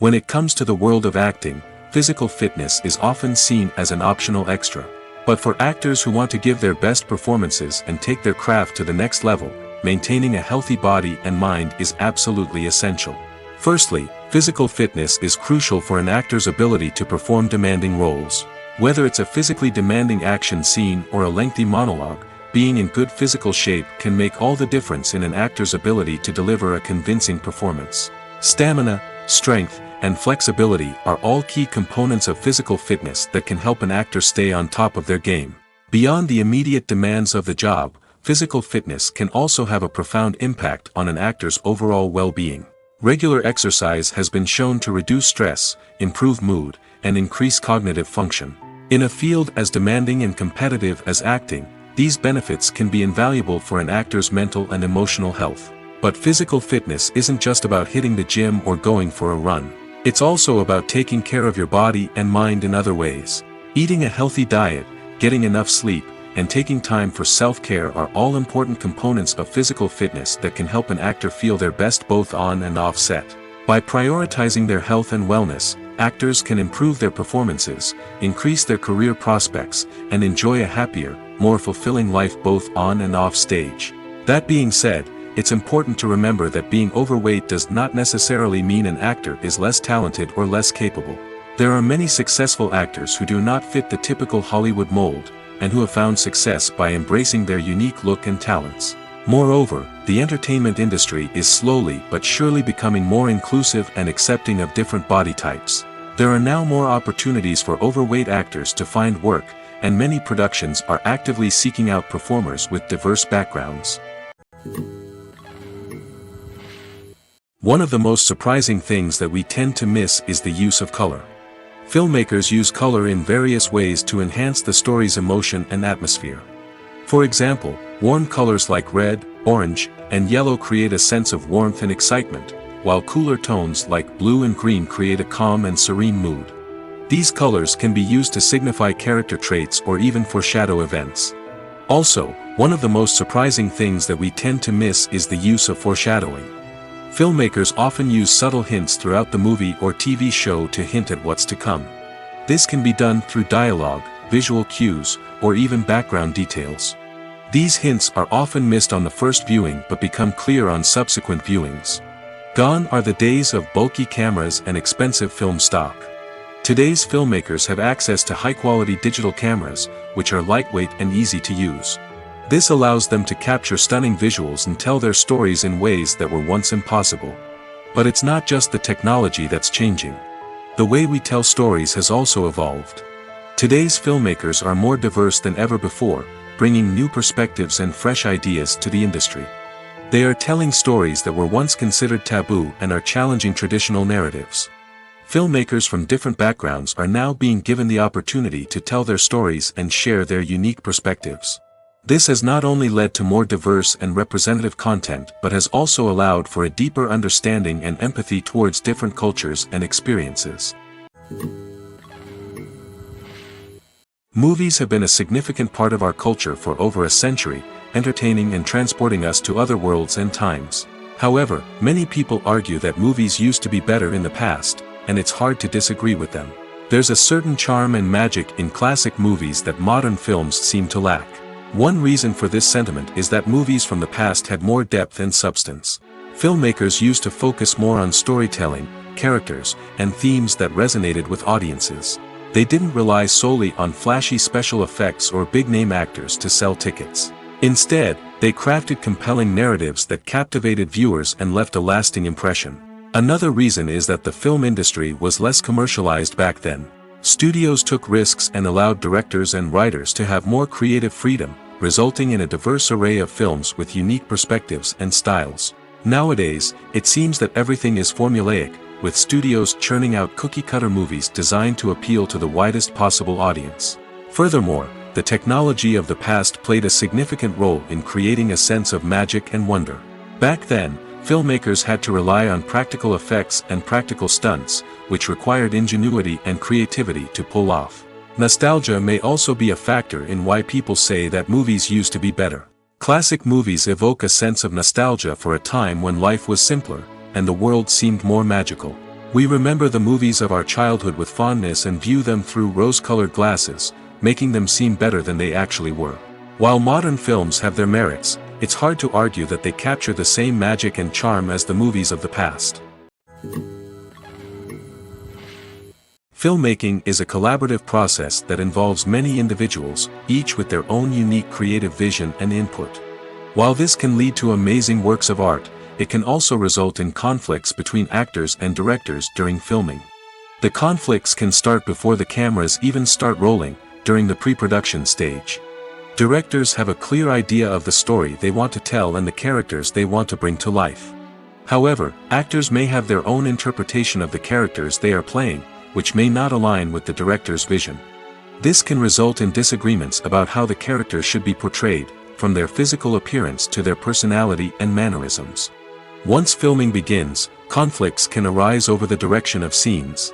When it comes to the world of acting, physical fitness is often seen as an optional extra. But for actors who want to give their best performances and take their craft to the next level, maintaining a healthy body and mind is absolutely essential. Firstly, physical fitness is crucial for an actor's ability to perform demanding roles. Whether it's a physically demanding action scene or a lengthy monologue, being in good physical shape can make all the difference in an actor's ability to deliver a convincing performance. Stamina, strength, and flexibility are all key components of physical fitness that can help an actor stay on top of their game. Beyond the immediate demands of the job, physical fitness can also have a profound impact on an actor's overall well-being. Regular exercise has been shown to reduce stress, improve mood, and increase cognitive function. In a field as demanding and competitive as acting, these benefits can be invaluable for an actor's mental and emotional health. But physical fitness isn't just about hitting the gym or going for a run. It's also about taking care of your body and mind in other ways. Eating a healthy diet, getting enough sleep, and taking time for self-care are all important components of physical fitness that can help an actor feel their best both on and off set. By prioritizing their health and wellness, actors can improve their performances, increase their career prospects, and enjoy a happier, more fulfilling life both on and off stage. That being said, it's important to remember that being overweight does not necessarily mean an actor is less talented or less capable. There are many successful actors who do not fit the typical Hollywood mold, and who have found success by embracing their unique look and talents. Moreover, the entertainment industry is slowly but surely becoming more inclusive and accepting of different body types. There are now more opportunities for overweight actors to find work, and many productions are actively seeking out performers with diverse backgrounds. One of the most surprising things that we tend to miss is the use of color. Filmmakers use color in various ways to enhance the story's emotion and atmosphere. For example, warm colors like red, orange, and yellow create a sense of warmth and excitement, while cooler tones like blue and green create a calm and serene mood. These colors can be used to signify character traits or even foreshadow events. Also, one of the most surprising things that we tend to miss is the use of foreshadowing. Filmmakers often use subtle hints throughout the movie or TV show to hint at what's to come. This can be done through dialogue, visual cues, or even background details. These hints are often missed on the first viewing but become clear on subsequent viewings. Gone are the days of bulky cameras and expensive film stock. Today's filmmakers have access to high-quality digital cameras, which are lightweight and easy to use. This allows them to capture stunning visuals and tell their stories in ways that were once impossible. But it's not just the technology that's changing. The way we tell stories has also evolved. Today's filmmakers are more diverse than ever before, bringing new perspectives and fresh ideas to the industry. They are telling stories that were once considered taboo and are challenging traditional narratives. Filmmakers from different backgrounds are now being given the opportunity to tell their stories and share their unique perspectives. This has not only led to more diverse and representative content but has also allowed for a deeper understanding and empathy towards different cultures and experiences. Movies have been a significant part of our culture for over a century, entertaining and transporting us to other worlds and times. However, many people argue that movies used to be better in the past, and it's hard to disagree with them. There's a certain charm and magic in classic movies that modern films seem to lack. One reason for this sentiment is that movies from the past had more depth and substance. Filmmakers used to focus more on storytelling, characters, and themes that resonated with audiences. They didn't rely solely on flashy special effects or big-name actors to sell tickets. Instead, they crafted compelling narratives that captivated viewers and left a lasting impression. Another reason is that the film industry was less commercialized back then. Studios took risks and allowed directors and writers to have more creative freedom, resulting in a diverse array of films with unique perspectives and styles. Nowadays, it seems that everything is formulaic, with studios churning out cookie-cutter movies designed to appeal to the widest possible audience. Furthermore, the technology of the past played a significant role in creating a sense of magic and wonder. Back then, filmmakers had to rely on practical effects and practical stunts, which required ingenuity and creativity to pull off. Nostalgia may also be a factor in why people say that movies used to be better. Classic movies evoke a sense of nostalgia for a time when life was simpler, and the world seemed more magical. We remember the movies of our childhood with fondness and view them through rose-colored glasses, making them seem better than they actually were. While modern films have their merits, it's hard to argue that they capture the same magic and charm as the movies of the past. Filmmaking is a collaborative process that involves many individuals, each with their own unique creative vision and input. While this can lead to amazing works of art, it can also result in conflicts between actors and directors during filming. The conflicts can start before the cameras even start rolling, during the pre-production stage. Directors have a clear idea of the story they want to tell and the characters they want to bring to life. However, actors may have their own interpretation of the characters they are playing, which may not align with the director's vision. This can result in disagreements about how the characters should be portrayed, from their physical appearance to their personality and mannerisms. Once filming begins, conflicts can arise over the direction of scenes.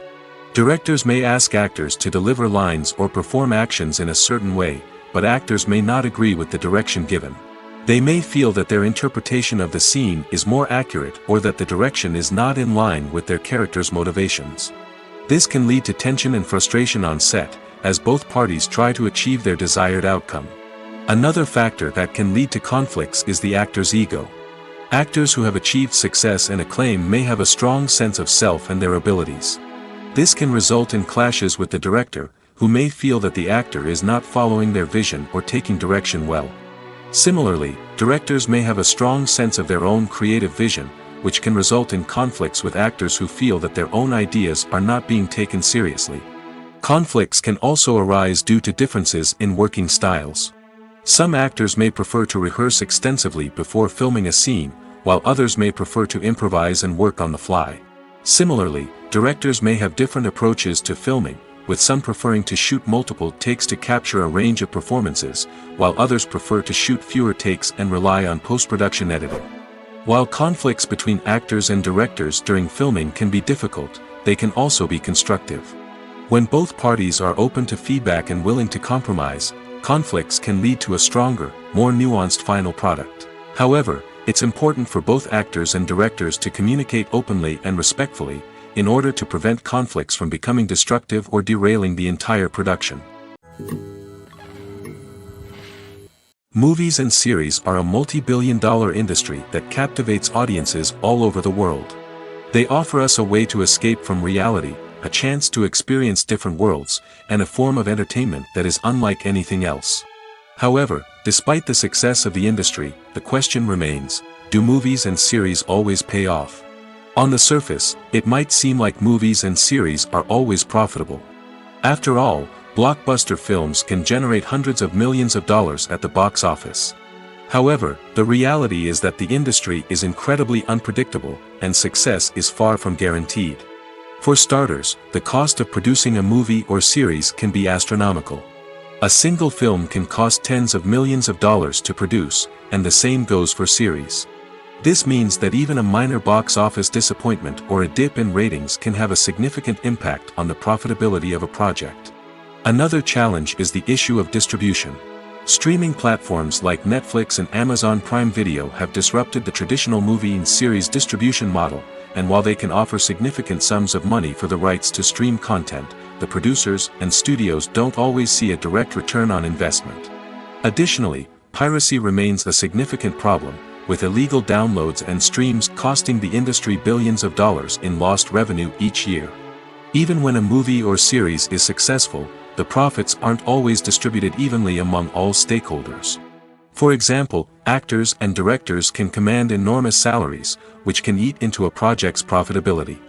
Directors may ask actors to deliver lines or perform actions in a certain way, but actors may not agree with the direction given. They may feel that their interpretation of the scene is more accurate or that the direction is not in line with their character's motivations. This can lead to tension and frustration on set, as both parties try to achieve their desired outcome. Another factor that can lead to conflicts is the actor's ego. Actors who have achieved success and acclaim may have a strong sense of self and their abilities. This can result in clashes with the director, who may feel that the actor is not following their vision or taking direction well. Similarly, directors may have a strong sense of their own creative vision, which can result in conflicts with actors who feel that their own ideas are not being taken seriously. Conflicts can also arise due to differences in working styles. Some actors may prefer to rehearse extensively before filming a scene, while others may prefer to improvise and work on the fly. Similarly, directors may have different approaches to filming, with some preferring to shoot multiple takes to capture a range of performances, while others prefer to shoot fewer takes and rely on post-production editing. While conflicts between actors and directors during filming can be difficult, they can also be constructive. When both parties are open to feedback and willing to compromise, conflicts can lead to a stronger, more nuanced final product. However, it's important for both actors and directors to communicate openly and respectfully, in order to prevent conflicts from becoming destructive or derailing the entire production. Movies and series are a multi-billion-dollar industry that captivates audiences all over the world. They offer us a way to escape from reality, a chance to experience different worlds, and a form of entertainment that is unlike anything else. However, despite the success of the industry, the question remains, do movies and series always pay off? On the surface, it might seem like movies and series are always profitable. After all, blockbuster films can generate hundreds of millions of dollars at the box office. However, the reality is that the industry is incredibly unpredictable, and success is far from guaranteed. For starters, the cost of producing a movie or series can be astronomical. A single film can cost tens of millions of dollars to produce, and the same goes for series. This means that even a minor box office disappointment or a dip in ratings can have a significant impact on the profitability of a project. Another challenge is the issue of distribution. Streaming platforms like Netflix and Amazon Prime Video have disrupted the traditional movie and series distribution model, and while they can offer significant sums of money for the rights to stream content, the producers and studios don't always see a direct return on investment. Additionally, piracy remains a significant problem, with illegal downloads and streams costing the industry billions of dollars in lost revenue each year. Even when a movie or series is successful, the profits aren't always distributed evenly among all stakeholders. For example, actors and directors can command enormous salaries, which can eat into a project's profitability.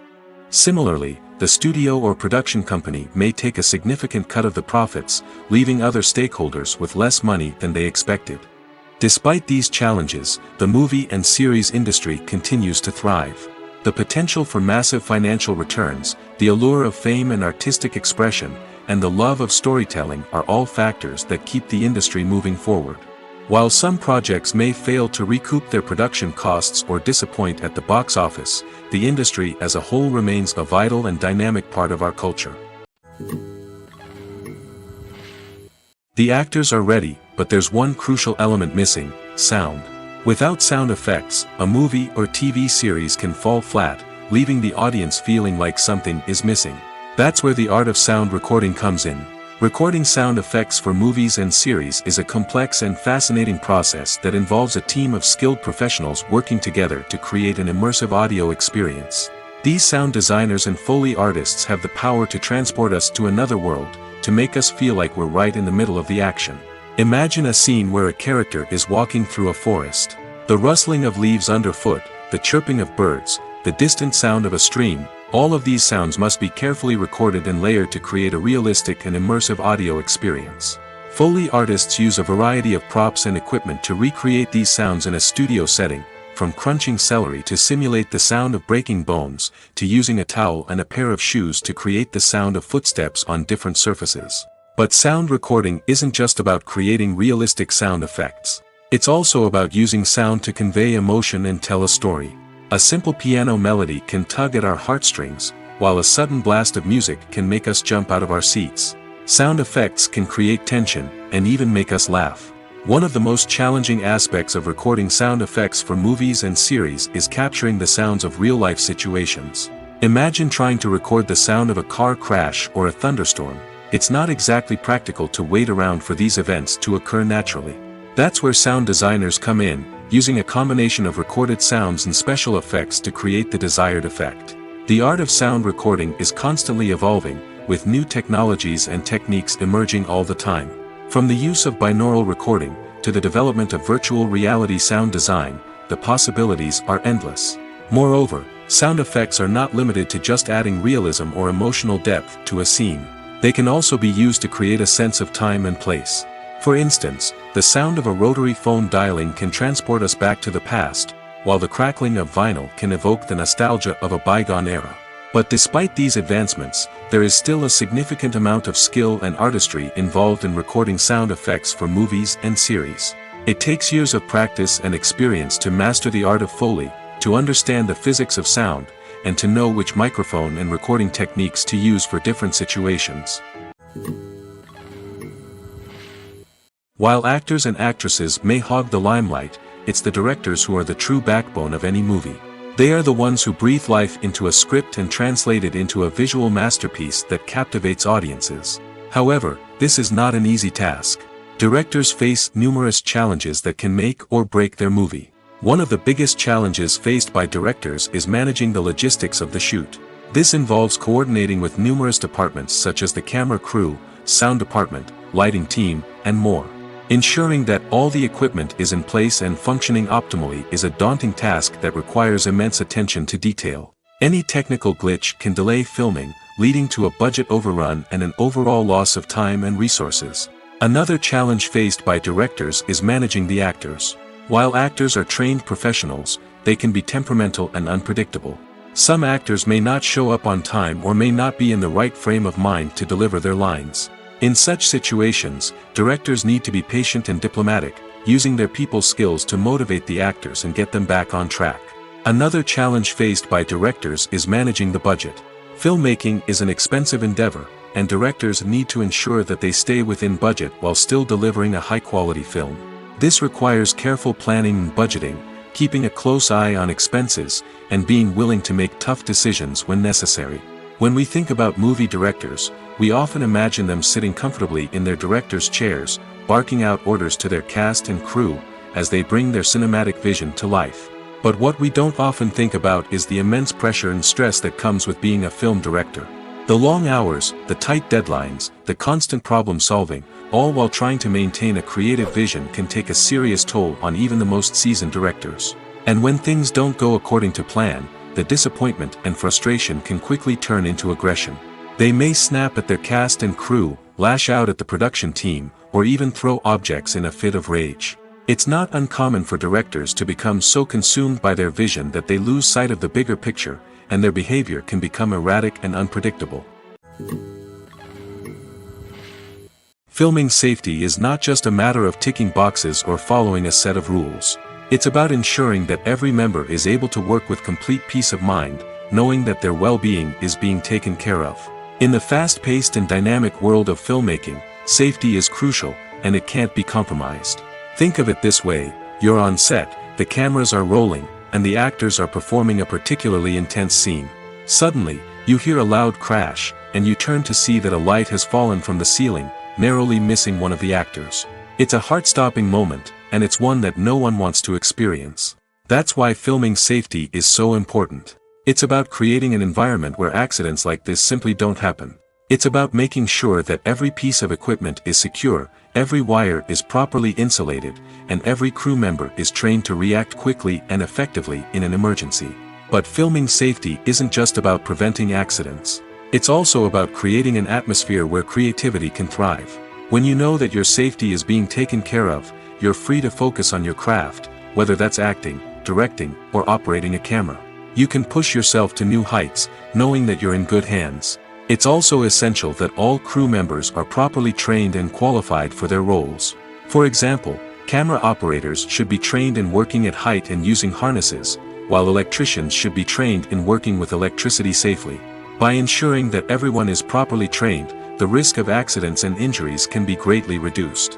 Similarly, the studio or production company may take a significant cut of the profits, leaving other stakeholders with less money than they expected. Despite these challenges, the movie and series industry continues to thrive. The potential for massive financial returns, the allure of fame and artistic expression, and the love of storytelling are all factors that keep the industry moving forward. While some projects may fail to recoup their production costs or disappoint at the box office, the industry as a whole remains a vital and dynamic part of our culture. The actors are ready, but there's one crucial element missing: sound. Without sound effects, a movie or TV series can fall flat, leaving the audience feeling like something is missing. That's where the art of sound recording comes in. Recording sound effects for movies and series is a complex and fascinating process that involves a team of skilled professionals working together to create an immersive audio experience. These sound designers and Foley artists have the power to transport us to another world, to make us feel like we're right in the middle of the action. Imagine a scene where a character is walking through a forest. The rustling of leaves underfoot, the chirping of birds, the distant sound of a stream, all of these sounds must be carefully recorded and layered to create a realistic and immersive audio experience. Foley artists use a variety of props and equipment to recreate these sounds in a studio setting, from crunching celery to simulate the sound of breaking bones, to using a towel and a pair of shoes to create the sound of footsteps on different surfaces. But sound recording isn't just about creating realistic sound effects. It's also about using sound to convey emotion and tell a story. A simple piano melody can tug at our heartstrings, while a sudden blast of music can make us jump out of our seats. Sound effects can create tension, and even make us laugh. One of the most challenging aspects of recording sound effects for movies and series is capturing the sounds of real-life situations. Imagine trying to record the sound of a car crash or a thunderstorm. It's not exactly practical to wait around for these events to occur naturally. That's where sound designers come in, using a combination of recorded sounds and special effects to create the desired effect. The art of sound recording is constantly evolving, with new technologies and techniques emerging all the time. From the use of binaural recording, to the development of virtual reality sound design, the possibilities are endless. Moreover, sound effects are not limited to just adding realism or emotional depth to a scene. They can also be used to create a sense of time and place. For instance, the sound of a rotary phone dialing can transport us back to the past, while the crackling of vinyl can evoke the nostalgia of a bygone era. But despite these advancements, there is still a significant amount of skill and artistry involved in recording sound effects for movies and series. It takes years of practice and experience to master the art of Foley, to understand the physics of sound, and to know which microphone and recording techniques to use for different situations. While actors and actresses may hog the limelight, it's the directors who are the true backbone of any movie. They are the ones who breathe life into a script and translate it into a visual masterpiece that captivates audiences. However, this is not an easy task. Directors face numerous challenges that can make or break their movie. One of the biggest challenges faced by directors is managing the logistics of the shoot. This involves coordinating with numerous departments such as the camera crew, sound department, lighting team, and more. Ensuring that all the equipment is in place and functioning optimally is a daunting task that requires immense attention to detail. Any technical glitch can delay filming, leading to a budget overrun and an overall loss of time and resources. Another challenge faced by directors is managing the actors. While actors are trained professionals, they can be temperamental and unpredictable. Some actors may not show up on time or may not be in the right frame of mind to deliver their lines. In such situations, directors need to be patient and diplomatic, using their people skills to motivate the actors and get them back on track. Another challenge faced by directors is managing the budget. Filmmaking is an expensive endeavor, and directors need to ensure that they stay within budget while still delivering a high-quality film. This requires careful planning and budgeting, keeping a close eye on expenses, and being willing to make tough decisions when necessary. When we think about movie directors, we often imagine them sitting comfortably in their director's chairs, barking out orders to their cast and crew, as they bring their cinematic vision to life. But what we don't often think about is the immense pressure and stress that comes with being a film director. The long hours, the tight deadlines, the constant problem solving, all while trying to maintain a creative vision can take a serious toll on even the most seasoned directors. And when things don't go according to plan, the disappointment and frustration can quickly turn into aggression. They may snap at their cast and crew, lash out at the production team, or even throw objects in a fit of rage. It's not uncommon for directors to become so consumed by their vision that they lose sight of the bigger picture, and their behavior can become erratic and unpredictable. Filming safety is not just a matter of ticking boxes or following a set of rules. It's about ensuring that every member is able to work with complete peace of mind, knowing that their well-being is being taken care of. In the fast-paced and dynamic world of filmmaking, safety is crucial, and it can't be compromised. Think of it this way: you're on set, the cameras are rolling, and the actors are performing a particularly intense scene. Suddenly, you hear a loud crash, and you turn to see that a light has fallen from the ceiling, narrowly missing one of the actors. It's a heart-stopping moment, and it's one that no one wants to experience. That's why filming safety is so important. It's about creating an environment where accidents like this simply don't happen. It's about making sure that every piece of equipment is secure, every wire is properly insulated, and every crew member is trained to react quickly and effectively in an emergency. But filming safety isn't just about preventing accidents. It's also about creating an atmosphere where creativity can thrive. When you know that your safety is being taken care of, you're free to focus on your craft, whether that's acting, directing, or operating a camera. You can push yourself to new heights, knowing that you're in good hands. It's also essential that all crew members are properly trained and qualified for their roles. For example, camera operators should be trained in working at height and using harnesses, while electricians should be trained in working with electricity safely. By ensuring that everyone is properly trained, the risk of accidents and injuries can be greatly reduced.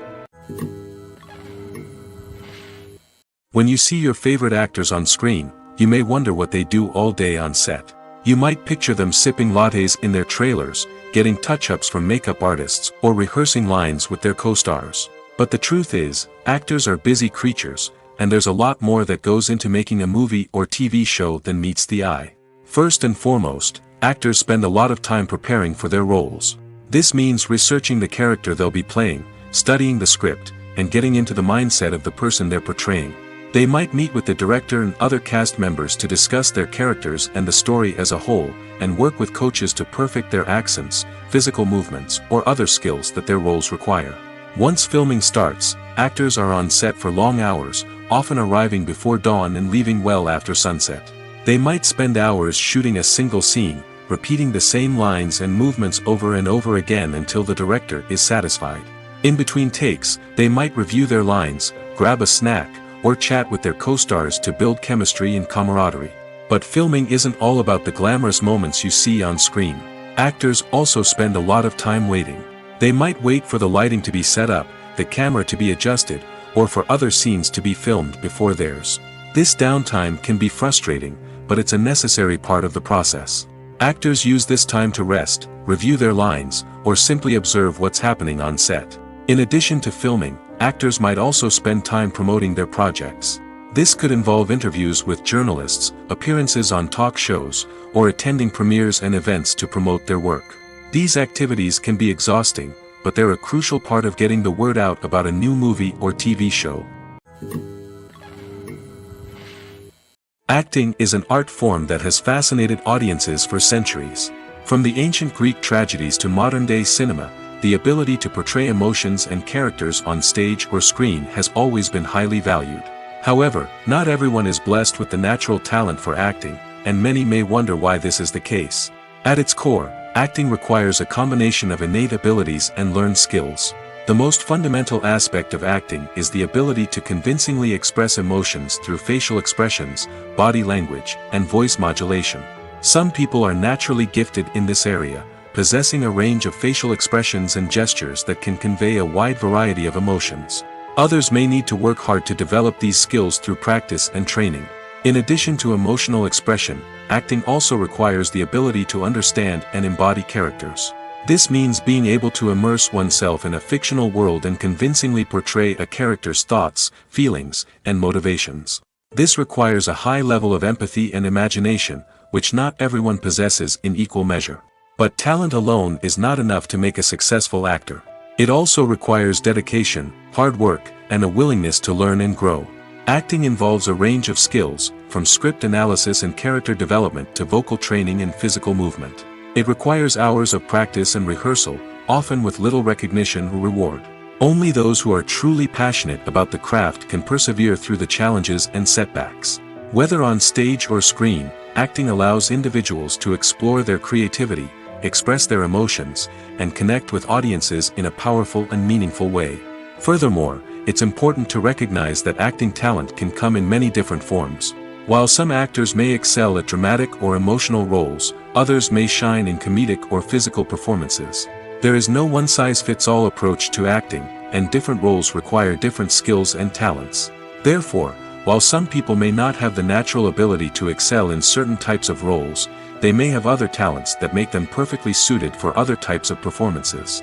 When you see your favorite actors on screen, you may wonder what they do all day on set. You might picture them sipping lattes in their trailers, getting touch-ups from makeup artists, or rehearsing lines with their co-stars. But the truth is, actors are busy creatures, and there's a lot more that goes into making a movie or TV show than meets the eye. First and foremost, actors spend a lot of time preparing for their roles. This means researching the character they'll be playing, studying the script, and getting into the mindset of the person they're portraying. They might meet with the director and other cast members to discuss their characters and the story as a whole, and work with coaches to perfect their accents, physical movements, or other skills that their roles require. Once filming starts, actors are on set for long hours, often arriving before dawn and leaving well after sunset. They might spend hours shooting a single scene, repeating the same lines and movements over and over again until the director is satisfied. In between takes, they might review their lines, grab a snack, or chat with their co-stars to build chemistry and camaraderie. But filming isn't all about the glamorous moments you see on screen. Actors also spend a lot of time waiting. They might wait for the lighting to be set up, the camera to be adjusted, or for other scenes to be filmed before theirs. This downtime can be frustrating, but it's a necessary part of the process. Actors use this time to rest, review their lines, or simply observe what's happening on set. In addition to filming, actors might also spend time promoting their projects. This could involve interviews with journalists, appearances on talk shows, or attending premieres and events to promote their work. These activities can be exhausting, but they're a crucial part of getting the word out about a new movie or TV show. Acting is an art form that has fascinated audiences for centuries. From the ancient Greek tragedies to modern-day cinema, the ability to portray emotions and characters on stage or screen has always been highly valued. However, not everyone is blessed with the natural talent for acting, and many may wonder why this is the case. At its core, acting requires a combination of innate abilities and learned skills. The most fundamental aspect of acting is the ability to convincingly express emotions through facial expressions, body language, and voice modulation. Some people are naturally gifted in this area, possessing a range of facial expressions and gestures that can convey a wide variety of emotions. Others may need to work hard to develop these skills through practice and training. In addition to emotional expression, acting also requires the ability to understand and embody characters. This means being able to immerse oneself in a fictional world and convincingly portray a character's thoughts, feelings, and motivations. This requires a high level of empathy and imagination, which not everyone possesses in equal measure. But talent alone is not enough to make a successful actor. It also requires dedication, hard work, and a willingness to learn and grow. Acting involves a range of skills, from script analysis and character development to vocal training and physical movement. It requires hours of practice and rehearsal, often with little recognition or reward. Only those who are truly passionate about the craft can persevere through the challenges and setbacks. Whether on stage or screen, acting allows individuals to explore their creativity, express their emotions, and connect with audiences in a powerful and meaningful way. Furthermore, it's important to recognize that acting talent can come in many different forms. While some actors may excel at dramatic or emotional roles, others may shine in comedic or physical performances. There is no one-size-fits-all approach to acting, and different roles require different skills and talents. Therefore, while some people may not have the natural ability to excel in certain types of roles, they may have other talents that make them perfectly suited for other types of performances.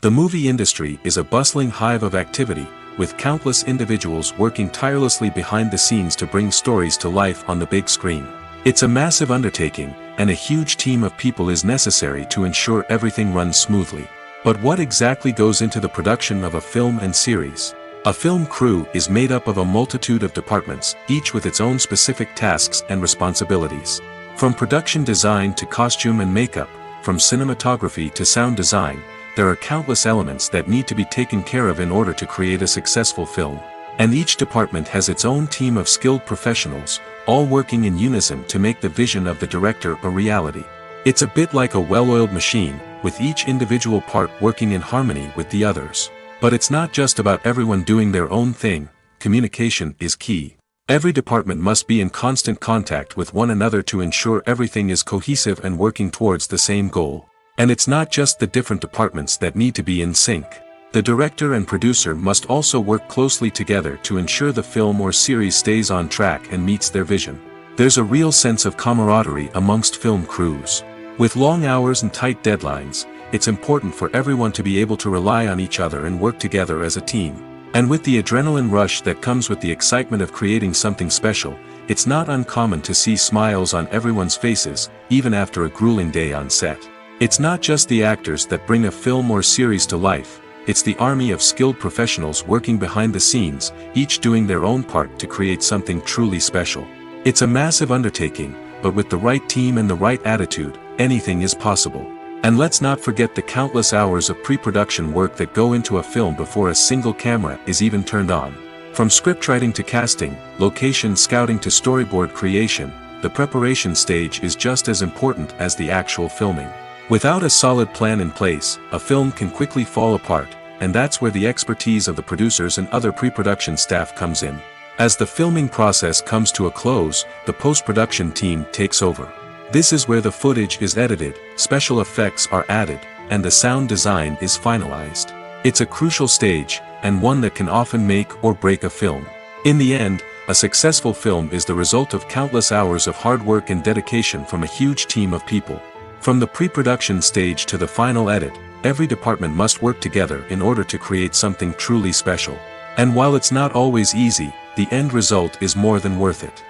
The movie industry is a bustling hive of activity, with countless individuals working tirelessly behind the scenes to bring stories to life on the big screen. It's a massive undertaking, and a huge team of people is necessary to ensure everything runs smoothly. But what exactly goes into the production of a film and series? A film crew is made up of a multitude of departments, each with its own specific tasks and responsibilities. From production design to costume and makeup, from cinematography to sound design, there are countless elements that need to be taken care of in order to create a successful film. And each department has its own team of skilled professionals, all working in unison to make the vision of the director a reality. It's a bit like a well-oiled machine, with each individual part working in harmony with the others. But it's not just about everyone doing their own thing. Communication is key. Every department must be in constant contact with one another to ensure everything is cohesive and working towards the same goal. And it's not just the different departments that need to be in sync. The director and producer must also work closely together to ensure the film or series stays on track and meets their vision. There's a real sense of camaraderie amongst film crews. With long hours and tight deadlines, it's important for everyone to be able to rely on each other and work together as a team. And with the adrenaline rush that comes with the excitement of creating something special, it's not uncommon to see smiles on everyone's faces, even after a grueling day on set. It's not just the actors that bring a film or series to life, it's the army of skilled professionals working behind the scenes, each doing their own part to create something truly special. It's a massive undertaking, but with the right team and the right attitude, anything is possible. And let's not forget the countless hours of pre-production work that go into a film before a single camera is even turned on. From scriptwriting to casting, location scouting to storyboard creation, the preparation stage is just as important as the actual filming. Without a solid plan in place, a film can quickly fall apart, and that's where the expertise of the producers and other pre-production staff comes in. As the filming process comes to a close, the post-production team takes over. This is where the footage is edited, special effects are added, and the sound design is finalized. It's a crucial stage, and one that can often make or break a film. In the end, a successful film is the result of countless hours of hard work and dedication from a huge team of people. From the pre-production stage to the final edit, every department must work together in order to create something truly special. And while it's not always easy, the end result is more than worth it.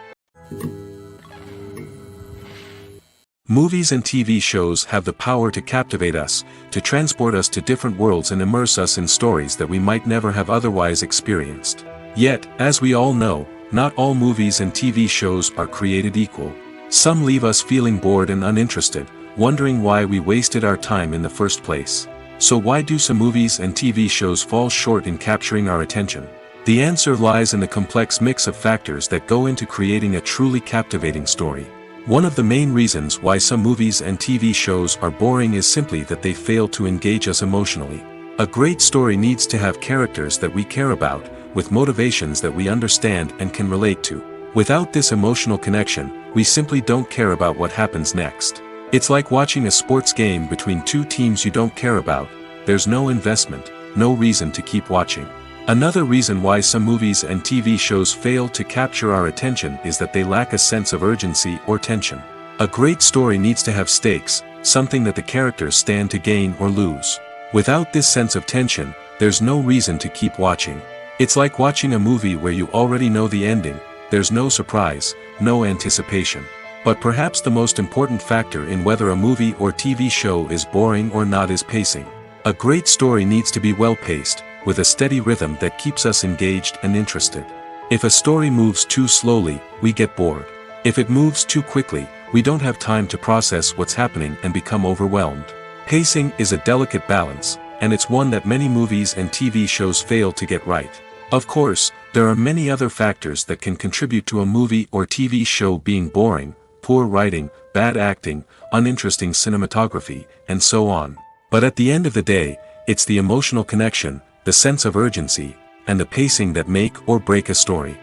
Movies and TV shows have the power to captivate us, to transport us to different worlds and immerse us in stories that we might never have otherwise experienced. Yet, as we all know, not all movies and TV shows are created equal. Some leave us feeling bored and uninterested, wondering why we wasted our time in the first place. So why do some movies and TV shows fall short in capturing our attention? The answer lies in the complex mix of factors that go into creating a truly captivating story. One of the main reasons why some movies and TV shows are boring is simply that they fail to engage us emotionally. A great story needs to have characters that we care about, with motivations that we understand and can relate to. Without this emotional connection, we simply don't care about what happens next. It's like watching a sports game between two teams you don't care about. There's no investment, no reason to keep watching. Another reason why some movies and TV shows fail to capture our attention is that they lack a sense of urgency or tension. A great story needs to have stakes, something that the characters stand to gain or lose. Without this sense of tension, there's no reason to keep watching. It's like watching a movie where you already know the ending. There's no surprise, no anticipation. But perhaps the most important factor in whether a movie or TV show is boring or not is pacing. A great story needs to be well-paced, with a steady rhythm that keeps us engaged and interested. If a story moves too slowly, we get bored. If it moves too quickly, we don't have time to process what's happening and become overwhelmed. Pacing is a delicate balance, and it's one that many movies and TV shows fail to get right. Of course, there are many other factors that can contribute to a movie or TV show being boring: poor writing, bad acting, uninteresting cinematography, and so on. But at the end of the day, it's the emotional connection, the sense of urgency, and the pacing that make or break a story.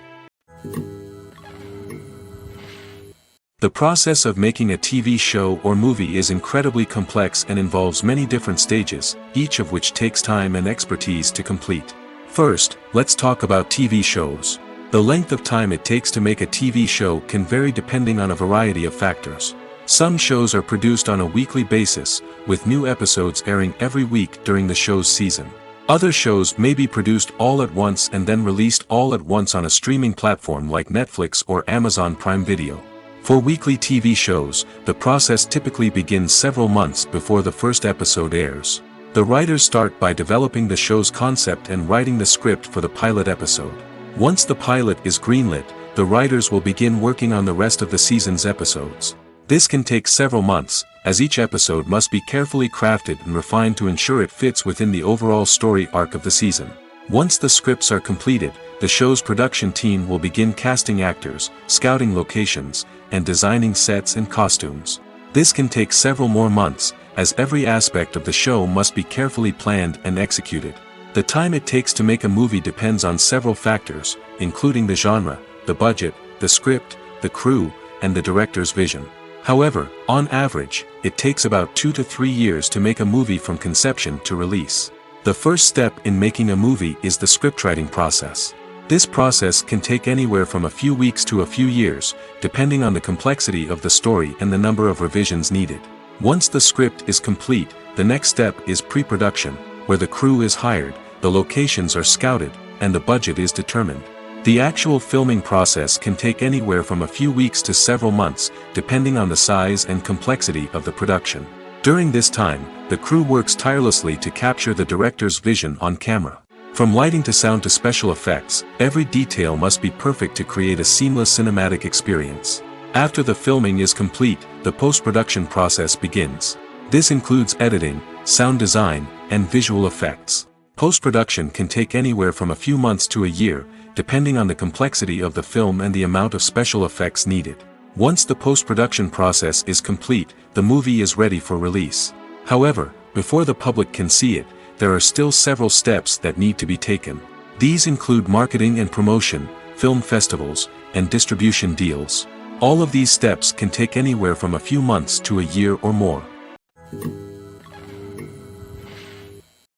The process of making a TV show or movie is incredibly complex and involves many different stages, each of which takes time and expertise to complete. First, let's talk about TV shows. The length of time it takes to make a TV show can vary depending on a variety of factors. Some shows are produced on a weekly basis, with new episodes airing every week during the show's season. Other shows may be produced all at once and then released all at once on a streaming platform like Netflix or Amazon Prime Video. For weekly TV shows, the process typically begins several months before the first episode airs. The writers start by developing the show's concept and writing the script for the pilot episode. Once the pilot is greenlit, the writers will begin working on the rest of the season's episodes. This can take several months, as each episode must be carefully crafted and refined to ensure it fits within the overall story arc of the season. Once the scripts are completed, the show's production team will begin casting actors, scouting locations, and designing sets and costumes. This can take several more months, as every aspect of the show must be carefully planned and executed. The time it takes to make a movie depends on several factors, including the genre, the budget, the script, the crew, and the director's vision. However, on average, it takes about 2 to 3 years to make a movie from conception to release. The first step in making a movie is the scriptwriting process. This process can take anywhere from a few weeks to a few years, depending on the complexity of the story and the number of revisions needed. Once the script is complete, the next step is pre-production, where the crew is hired, the locations are scouted, and the budget is determined. The actual filming process can take anywhere from a few weeks to several months, depending on the size and complexity of the production. During this time, the crew works tirelessly to capture the director's vision on camera. From lighting to sound to special effects, every detail must be perfect to create a seamless cinematic experience. After the filming is complete, the post-production process begins. This includes editing, sound design, and visual effects. Post-production can take anywhere from a few months to a year, depending on the complexity of the film and the amount of special effects needed. Once the post-production process is complete, the movie is ready for release. However, before the public can see it, there are still several steps that need to be taken. These include marketing and promotion, film festivals, and distribution deals. All of these steps can take anywhere from a few months to a year or more.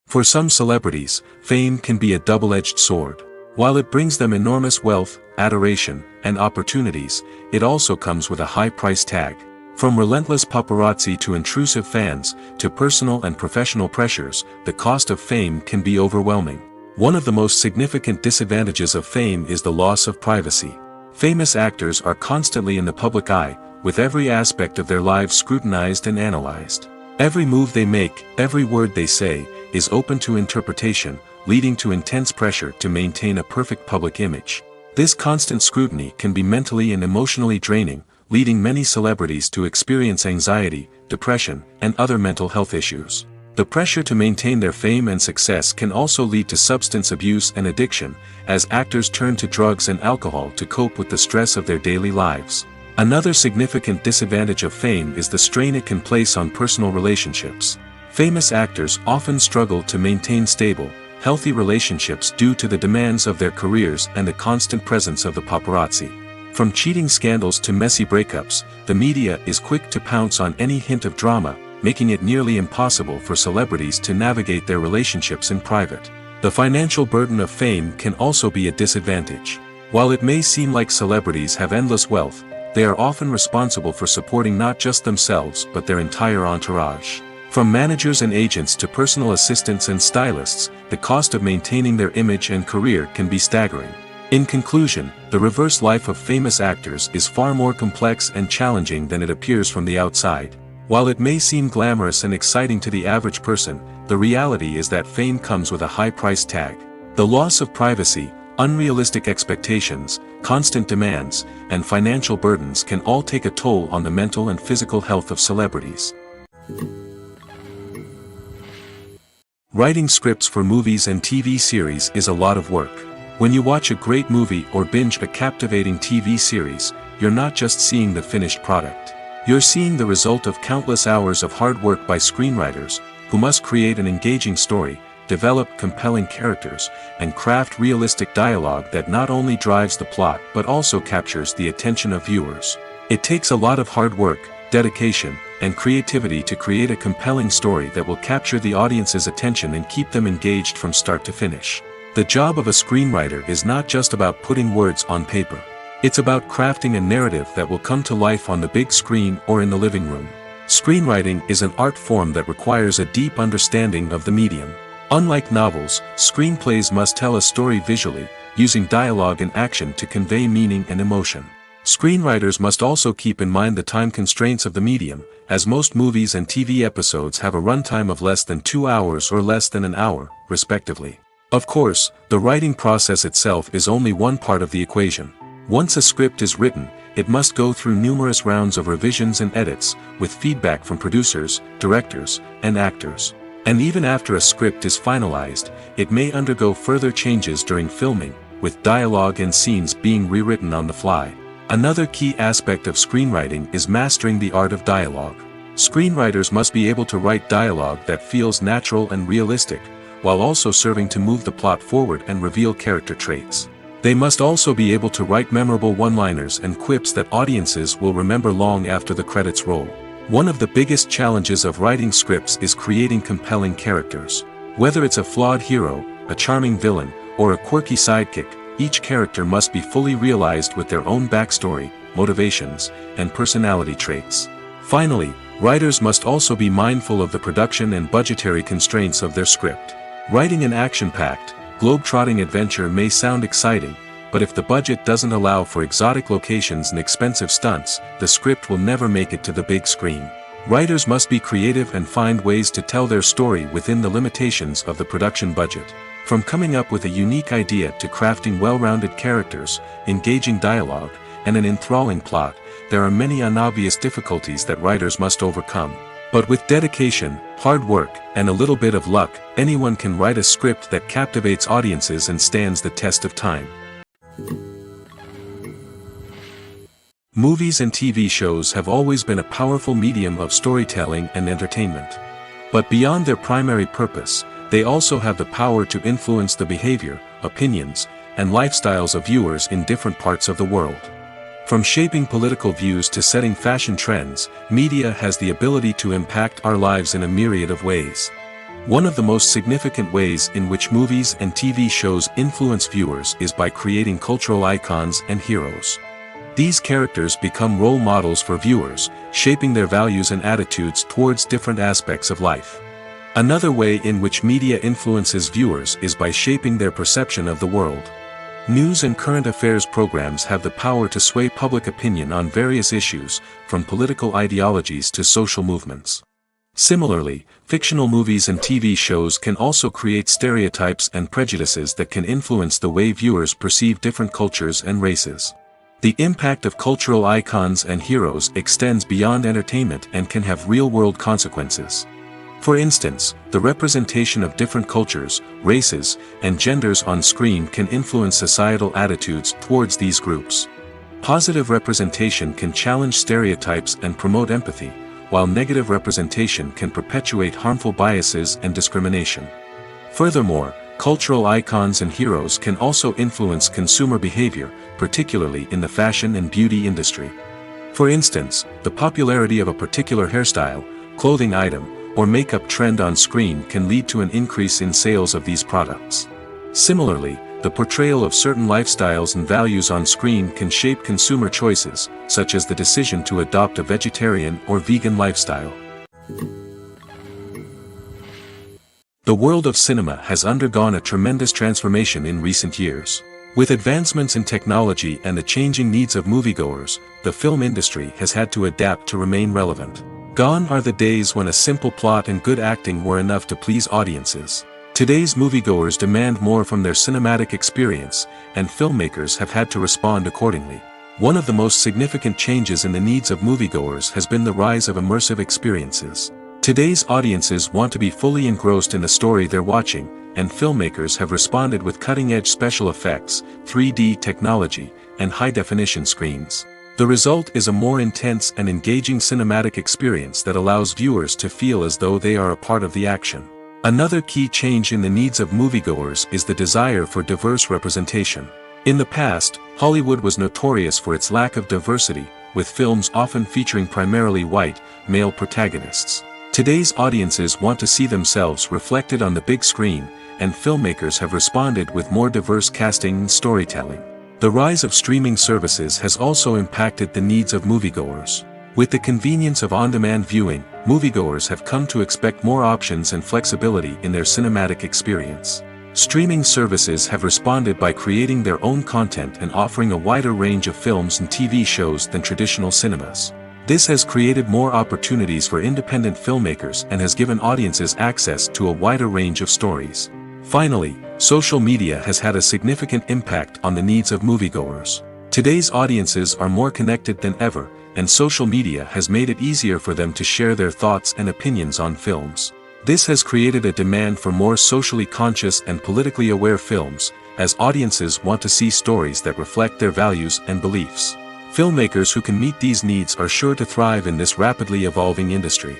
For some celebrities, fame can be a double-edged sword. While it brings them enormous wealth, adoration, and opportunities, it also comes with a high price tag. From relentless paparazzi to intrusive fans, to personal and professional pressures, the cost of fame can be overwhelming. One of the most significant disadvantages of fame is the loss of privacy. Famous actors are constantly in the public eye, with every aspect of their lives scrutinized and analyzed. Every move they make, every word they say, is open to interpretation, leading to intense pressure to maintain a perfect public image. This constant scrutiny can be mentally and emotionally draining, leading many celebrities to experience anxiety, depression, and other mental health issues. The pressure to maintain their fame and success can also lead to substance abuse and addiction, as actors turn to drugs and alcohol to cope with the stress of their daily lives. Another significant disadvantage of fame is the strain it can place on personal relationships. Famous actors often struggle to maintain stable, healthy relationships due to the demands of their careers and the constant presence of the paparazzi. From cheating scandals to messy breakups, the media is quick to pounce on any hint of drama, making it nearly impossible for celebrities to navigate their relationships in private. The financial burden of fame can also be a disadvantage. While it may seem like celebrities have endless wealth, they are often responsible for supporting not just themselves but their entire entourage. From managers and agents to personal assistants and stylists, the cost of maintaining their image and career can be staggering. In conclusion, the reverse life of famous actors is far more complex and challenging than it appears from the outside. While it may seem glamorous and exciting to the average person, the reality is that fame comes with a high price tag. The loss of privacy, unrealistic expectations, constant demands, and financial burdens can all take a toll on the mental and physical health of celebrities. Writing scripts for movies and TV series is a lot of work. When you watch a great movie or binge a captivating TV series, you're not just seeing the finished product. You're seeing the result of countless hours of hard work by screenwriters, who must create an engaging story, develop compelling characters, and craft realistic dialogue that not only drives the plot but also captures the attention of viewers. It takes a lot of hard work, dedication, and creativity to create a compelling story that will capture the audience's attention and keep them engaged from start to finish. The job of a screenwriter is not just about putting words on paper. It's about crafting a narrative that will come to life on the big screen or in the living room. Screenwriting is an art form that requires a deep understanding of the medium. Unlike novels, screenplays must tell a story visually, using dialogue and action to convey meaning and emotion. Screenwriters must also keep in mind the time constraints of the medium, as most movies and TV episodes have a runtime of less than 2 hours or less than an hour, respectively. Of course, the writing process itself is only one part of the equation. Once a script is written, it must go through numerous rounds of revisions and edits, with feedback from producers, directors, and actors. And even after a script is finalized, it may undergo further changes during filming, with dialogue and scenes being rewritten on the fly. Another key aspect of screenwriting is mastering the art of dialogue. Screenwriters must be able to write dialogue that feels natural and realistic, while also serving to move the plot forward and reveal character traits. They must also be able to write memorable one-liners and quips that audiences will remember long after the credits roll. One of the biggest challenges of writing scripts is creating compelling characters. Whether it's a flawed hero, a charming villain, or a quirky sidekick, each character must be fully realized with their own backstory, motivations, and personality traits. Finally, writers must also be mindful of the production and budgetary constraints of their script. Writing an action-packed, globe-trotting adventure may sound exciting, but if the budget doesn't allow for exotic locations and expensive stunts, the script will never make it to the big screen. Writers must be creative and find ways to tell their story within the limitations of the production budget. From coming up with a unique idea to crafting well-rounded characters, engaging dialogue, and an enthralling plot, there are many unobvious difficulties that writers must overcome. But with dedication, hard work, and a little bit of luck, anyone can write a script that captivates audiences and stands the test of time. Movies and TV shows have always been a powerful medium of storytelling and entertainment. But beyond their primary purpose, they also have the power to influence the behavior, opinions, and lifestyles of viewers in different parts of the world. From shaping political views to setting fashion trends, media has the ability to impact our lives in a myriad of ways. One of the most significant ways in which movies and TV shows influence viewers is by creating cultural icons and heroes. These characters become role models for viewers, shaping their values and attitudes towards different aspects of life. Another way in which media influences viewers is by shaping their perception of the world. News and current affairs programs have the power to sway public opinion on various issues, from political ideologies to social movements. Similarly, fictional movies and TV shows can also create stereotypes and prejudices that can influence the way viewers perceive different cultures and races. The impact of cultural icons and heroes extends beyond entertainment and can have real-world consequences. For instance, the representation of different cultures, races, and genders on screen can influence societal attitudes towards these groups. Positive representation can challenge stereotypes and promote empathy, while negative representation can perpetuate harmful biases and discrimination. Furthermore, cultural icons and heroes can also influence consumer behavior, particularly in the fashion and beauty industry. For instance, the popularity of a particular hairstyle, clothing item, or makeup trend on screen can lead to an increase in sales of these products. Similarly, the portrayal of certain lifestyles and values on screen can shape consumer choices, such as the decision to adopt a vegetarian or vegan lifestyle. The world of cinema has undergone a tremendous transformation in recent years. With advancements in technology and the changing needs of moviegoers, the film industry has had to adapt to remain relevant. Gone are the days when a simple plot and good acting were enough to please audiences. Today's moviegoers demand more from their cinematic experience, and filmmakers have had to respond accordingly. One of the most significant changes in the needs of moviegoers has been the rise of immersive experiences. Today's audiences want to be fully engrossed in the story they're watching, and filmmakers have responded with cutting-edge special effects, 3D technology, and high-definition screens. The result is a more intense and engaging cinematic experience that allows viewers to feel as though they are a part of the action. Another key change in the needs of moviegoers is the desire for diverse representation. In the past, Hollywood was notorious for its lack of diversity, with films often featuring primarily white, male protagonists. Today's audiences want to see themselves reflected on the big screen, and filmmakers have responded with more diverse casting and storytelling. The rise of streaming services has also impacted the needs of moviegoers. With the convenience of on-demand viewing, moviegoers have come to expect more options and flexibility in their cinematic experience. Streaming services have responded by creating their own content and offering a wider range of films and TV shows than traditional cinemas. This has created more opportunities for independent filmmakers and has given audiences access to a wider range of stories. Finally, social media has had a significant impact on the needs of moviegoers. Today's audiences are more connected than ever, and social media has made it easier for them to share their thoughts and opinions on films. This has created a demand for more socially conscious and politically aware films, as audiences want to see stories that reflect their values and beliefs. Filmmakers who can meet these needs are sure to thrive in this rapidly evolving industry.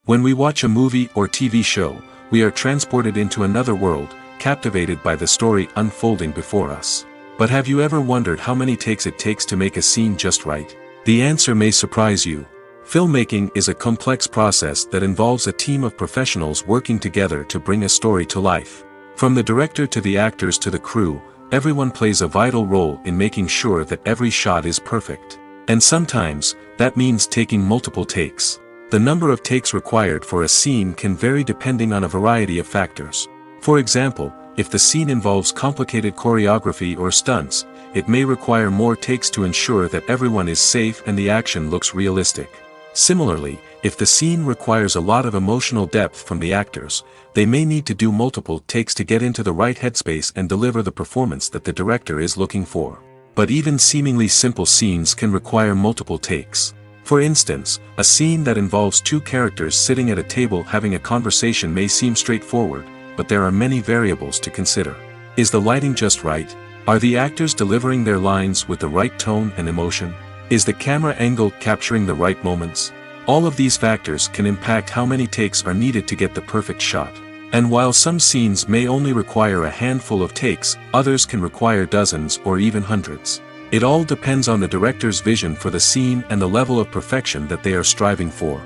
When we watch a movie or TV show, we are transported into another world, captivated by the story unfolding before us. But have you ever wondered how many takes it takes to make a scene just right? The answer may surprise you. Filmmaking is a complex process that involves a team of professionals working together to bring a story to life. From the director to the actors to the crew, everyone plays a vital role in making sure that every shot is perfect. And sometimes, that means taking multiple takes. The number of takes required for a scene can vary depending on a variety of factors. For example, if the scene involves complicated choreography or stunts, it may require more takes to ensure that everyone is safe and the action looks realistic. Similarly, if the scene requires a lot of emotional depth from the actors, they may need to do multiple takes to get into the right headspace and deliver the performance that the director is looking for. But even seemingly simple scenes can require multiple takes. For instance, a scene that involves two characters sitting at a table having a conversation may seem straightforward, but there are many variables to consider. Is the lighting just right? Are the actors delivering their lines with the right tone and emotion? Is the camera angle capturing the right moments? All of these factors can impact how many takes are needed to get the perfect shot. And while some scenes may only require a handful of takes, others can require dozens or even hundreds. It all depends on the director's vision for the scene and the level of perfection that they are striving for.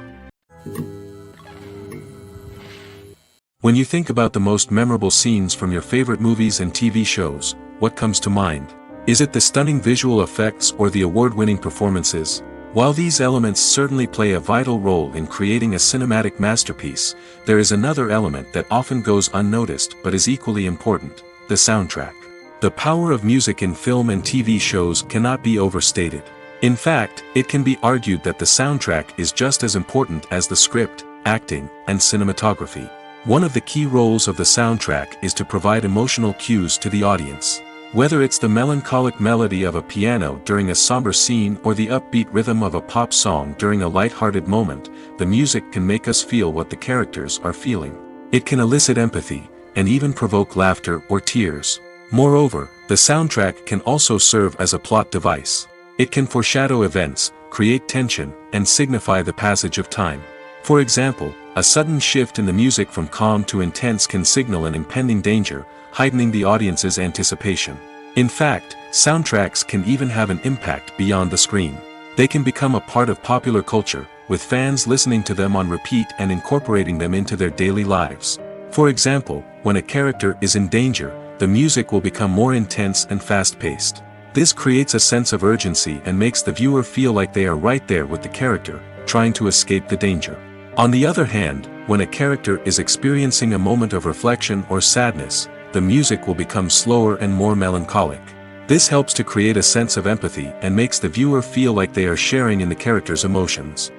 When you think about the most memorable scenes from your favorite movies and TV shows, what comes to mind? Is it the stunning visual effects or the award-winning performances? While these elements certainly play a vital role in creating a cinematic masterpiece, there is another element that often goes unnoticed but is equally important: the soundtrack. The power of music in film and TV shows cannot be overstated. In fact, it can be argued that the soundtrack is just as important as the script, acting, and cinematography. One of the key roles of the soundtrack is to provide emotional cues to the audience. Whether it's the melancholic melody of a piano during a somber scene or the upbeat rhythm of a pop song during a light-hearted moment, the music can make us feel what the characters are feeling. It can elicit empathy, and even provoke laughter or tears. Moreover, the soundtrack can also serve as a plot device. It can foreshadow events, create tension, and signify the passage of time. For example, a sudden shift in the music from calm to intense can signal an impending danger, heightening the audience's anticipation. In fact, soundtracks can even have an impact beyond the screen. They can become a part of popular culture, with fans listening to them on repeat and incorporating them into their daily lives. For example, when a character is in danger, the music will become more intense and fast-paced. This creates a sense of urgency and makes the viewer feel like they are right there with the character, trying to escape the danger. On the other hand, when a character is experiencing a moment of reflection or sadness, the music will become slower and more melancholic. This helps to create a sense of empathy and makes the viewer feel like they are sharing in the character's emotions.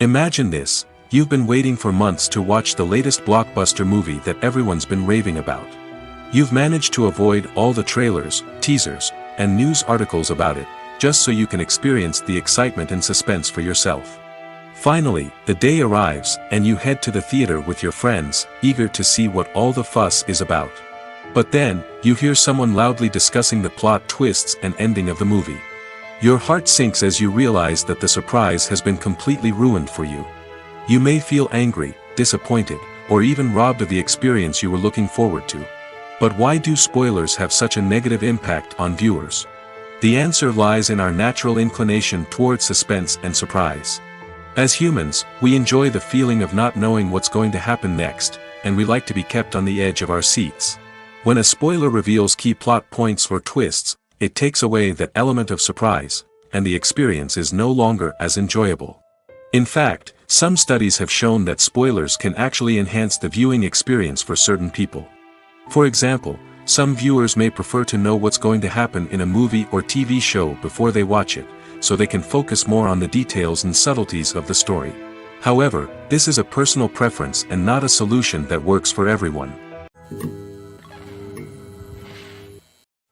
Imagine this: you've been waiting for months to watch the latest blockbuster movie that everyone's been raving about. You've managed to avoid all the trailers, teasers, and news articles about it, just so you can experience the excitement and suspense for yourself. Finally, the day arrives, and you head to the theater with your friends, eager to see what all the fuss is about. But then, you hear someone loudly discussing the plot twists and ending of the movie. Your heart sinks as you realize that the surprise has been completely ruined for you. You may feel angry, disappointed, or even robbed of the experience you were looking forward to. But why do spoilers have such a negative impact on viewers? The answer lies in our natural inclination toward suspense and surprise. As humans, we enjoy the feeling of not knowing what's going to happen next, and we like to be kept on the edge of our seats. When a spoiler reveals key plot points or twists, it takes away that element of surprise, and the experience is no longer as enjoyable. In fact, some studies have shown that spoilers can actually enhance the viewing experience for certain people. For example, some viewers may prefer to know what's going to happen in a movie or TV show before they watch it, so they can focus more on the details and subtleties of the story. However, this is a personal preference and not a solution that works for everyone.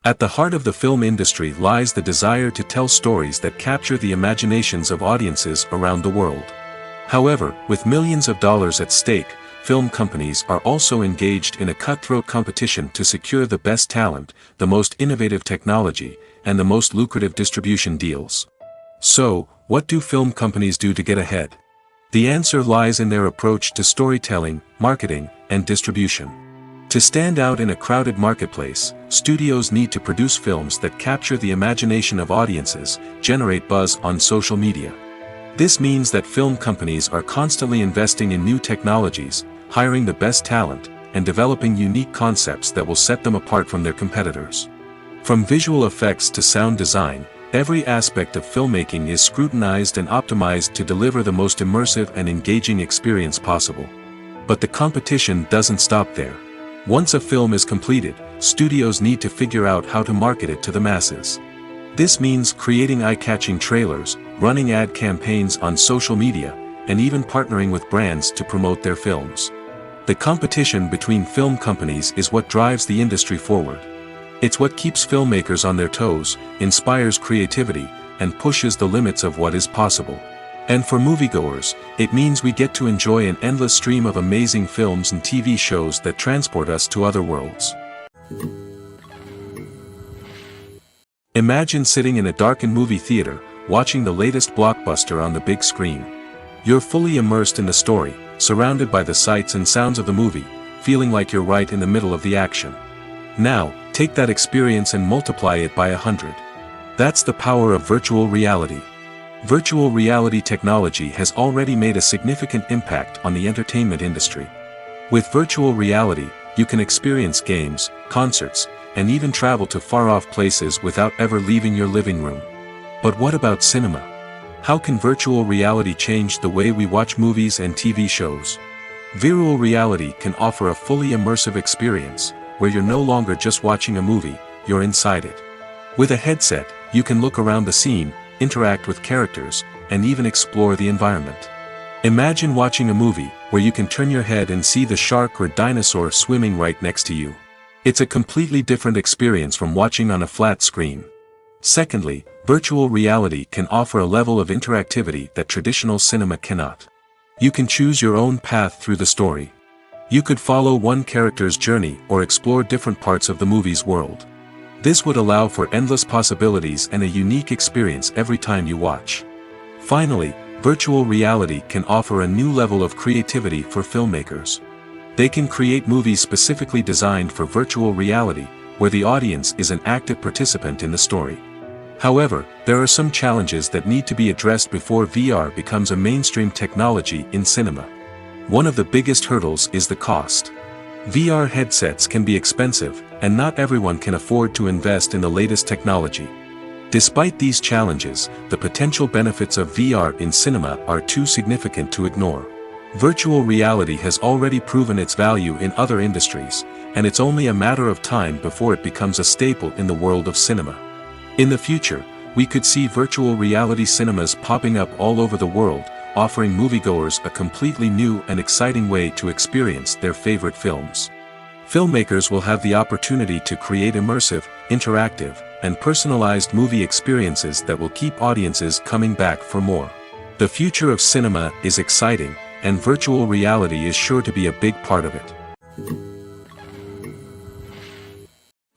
At the heart of the film industry lies the desire to tell stories that capture the imaginations of audiences around the world. However, with millions of dollars at stake, film companies are also engaged in a cutthroat competition to secure the best talent, the most innovative technology, and the most lucrative distribution deals. So, what do film companies do to get ahead? The answer lies in their approach to storytelling, marketing, and distribution. To stand out in a crowded marketplace, studios need to produce films that capture the imagination of audiences, generate buzz on social media. This means that film companies are constantly investing in new technologies, hiring the best talent, and developing unique concepts that will set them apart from their competitors. From visual effects to sound design, every aspect of filmmaking is scrutinized and optimized to deliver the most immersive and engaging experience possible. But the competition doesn't stop there. Once a film is completed, studios need to figure out how to market it to the masses. This means creating eye-catching trailers, running ad campaigns on social media, and even partnering with brands to promote their films. The competition between film companies is what drives the industry forward. It's what keeps filmmakers on their toes, inspires creativity, and pushes the limits of what is possible. And for moviegoers, it means we get to enjoy an endless stream of amazing films and TV shows that transport us to other worlds. Imagine sitting in a darkened movie theater, watching the latest blockbuster on the big screen. You're fully immersed in the story, surrounded by the sights and sounds of the movie, feeling like you're right in the middle of the action. Now, take that experience and multiply it by 100. That's the power of virtual reality. Virtual reality technology has already made a significant impact on the entertainment industry. With virtual reality, you can experience games, concerts, and even travel to far-off places without ever leaving your living room. But what about cinema? How can virtual reality change the way we watch movies and TV shows? Virtual reality can offer a fully immersive experience, where you're no longer just watching a movie, you're inside it. With a headset, you can look around the scene, interact with characters, and even explore the environment. Imagine watching a movie, where you can turn your head and see the shark or dinosaur swimming right next to you. It's a completely different experience from watching on a flat screen. Secondly, virtual reality can offer a level of interactivity that traditional cinema cannot. You can choose your own path through the story. You could follow one character's journey or explore different parts of the movie's world. This would allow for endless possibilities and a unique experience every time you watch. Finally, virtual reality can offer a new level of creativity for filmmakers. They can create movies specifically designed for virtual reality, where the audience is an active participant in the story. However, there are some challenges that need to be addressed before VR becomes a mainstream technology in cinema. One of the biggest hurdles is the cost. VR headsets can be expensive, and not everyone can afford to invest in the latest technology. Despite these challenges, the potential benefits of VR in cinema are too significant to ignore. Virtual reality has already proven its value in other industries, and it's only a matter of time before it becomes a staple in the world of cinema. In the future, we could see virtual reality cinemas popping up all over the world, offering moviegoers a completely new and exciting way to experience their favorite films. Filmmakers will have the opportunity to create immersive, interactive, and personalized movie experiences that will keep audiences coming back for more. The future of cinema is exciting, and virtual reality is sure to be a big part of it.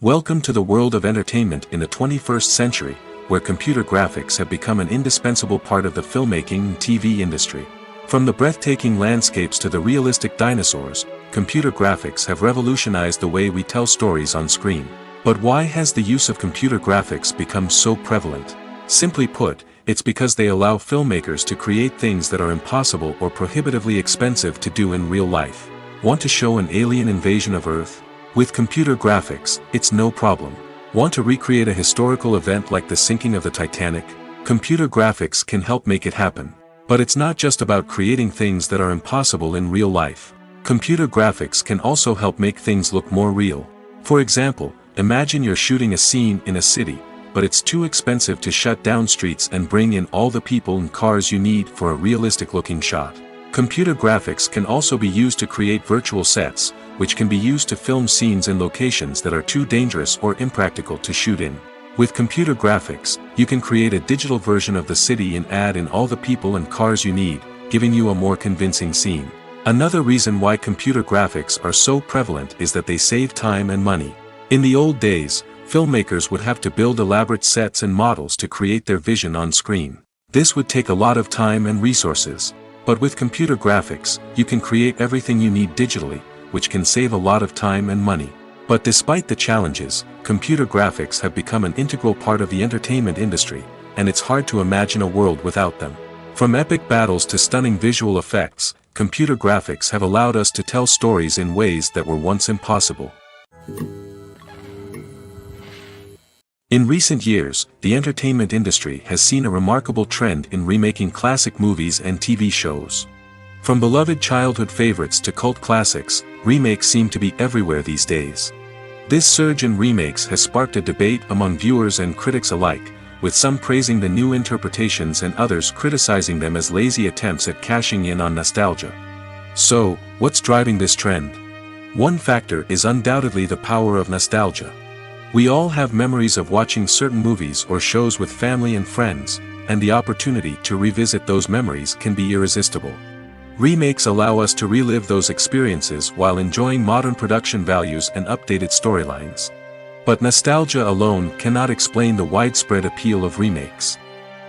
Welcome to the world of entertainment in the 21st century, where computer graphics have become an indispensable part of the filmmaking and TV industry. From the breathtaking landscapes to the realistic dinosaurs, computer graphics have revolutionized the way we tell stories on screen. But why has the use of computer graphics become so prevalent? Simply put, it's because they allow filmmakers to create things that are impossible or prohibitively expensive to do in real life. Want to show an alien invasion of Earth? With computer graphics, it's no problem. Want to recreate a historical event like the sinking of the Titanic? Computer graphics can help make it happen. But it's not just about creating things that are impossible in real life. Computer graphics can also help make things look more real. For example, imagine you're shooting a scene in a city, but it's too expensive to shut down streets and bring in all the people and cars you need for a realistic-looking shot. Computer graphics can also be used to create virtual sets, which can be used to film scenes in locations that are too dangerous or impractical to shoot in. With computer graphics, you can create a digital version of the city and add in all the people and cars you need, giving you a more convincing scene. Another reason why computer graphics are so prevalent is that they save time and money. In the old days, filmmakers would have to build elaborate sets and models to create their vision on screen. This would take a lot of time and resources. But with computer graphics, you can create everything you need digitally, which can save a lot of time and money. But despite the challenges, computer graphics have become an integral part of the entertainment industry, and it's hard to imagine a world without them. From epic battles to stunning visual effects, computer graphics have allowed us to tell stories in ways that were once impossible. In recent years, the entertainment industry has seen a remarkable trend in remaking classic movies and TV shows. From beloved childhood favorites to cult classics, remakes seem to be everywhere these days. This surge in remakes has sparked a debate among viewers and critics alike, with some praising the new interpretations and others criticizing them as lazy attempts at cashing in on nostalgia. So, what's driving this trend? One factor is undoubtedly the power of nostalgia. We all have memories of watching certain movies or shows with family and friends, and the opportunity to revisit those memories can be irresistible. Remakes allow us to relive those experiences while enjoying modern production values and updated storylines. But nostalgia alone cannot explain the widespread appeal of remakes.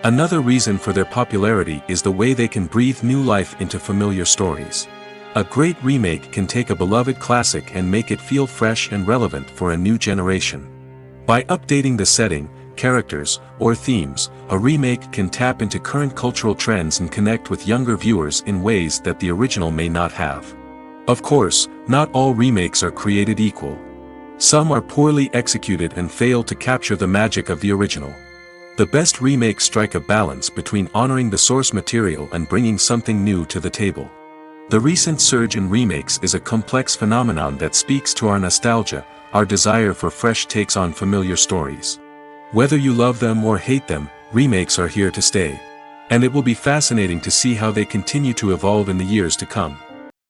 Another reason for their popularity is the way they can breathe new life into familiar stories. A great remake can take a beloved classic and make it feel fresh and relevant for a new generation. By updating the setting, characters, or themes, a remake can tap into current cultural trends and connect with younger viewers in ways that the original may not have. Of course, not all remakes are created equal. Some are poorly executed and fail to capture the magic of the original. The best remakes strike a balance between honoring the source material and bringing something new to the table. The recent surge in remakes is a complex phenomenon that speaks to our nostalgia, our desire for fresh takes on familiar stories. Whether you love them or hate them, remakes are here to stay. And it will be fascinating to see how they continue to evolve in the years to come.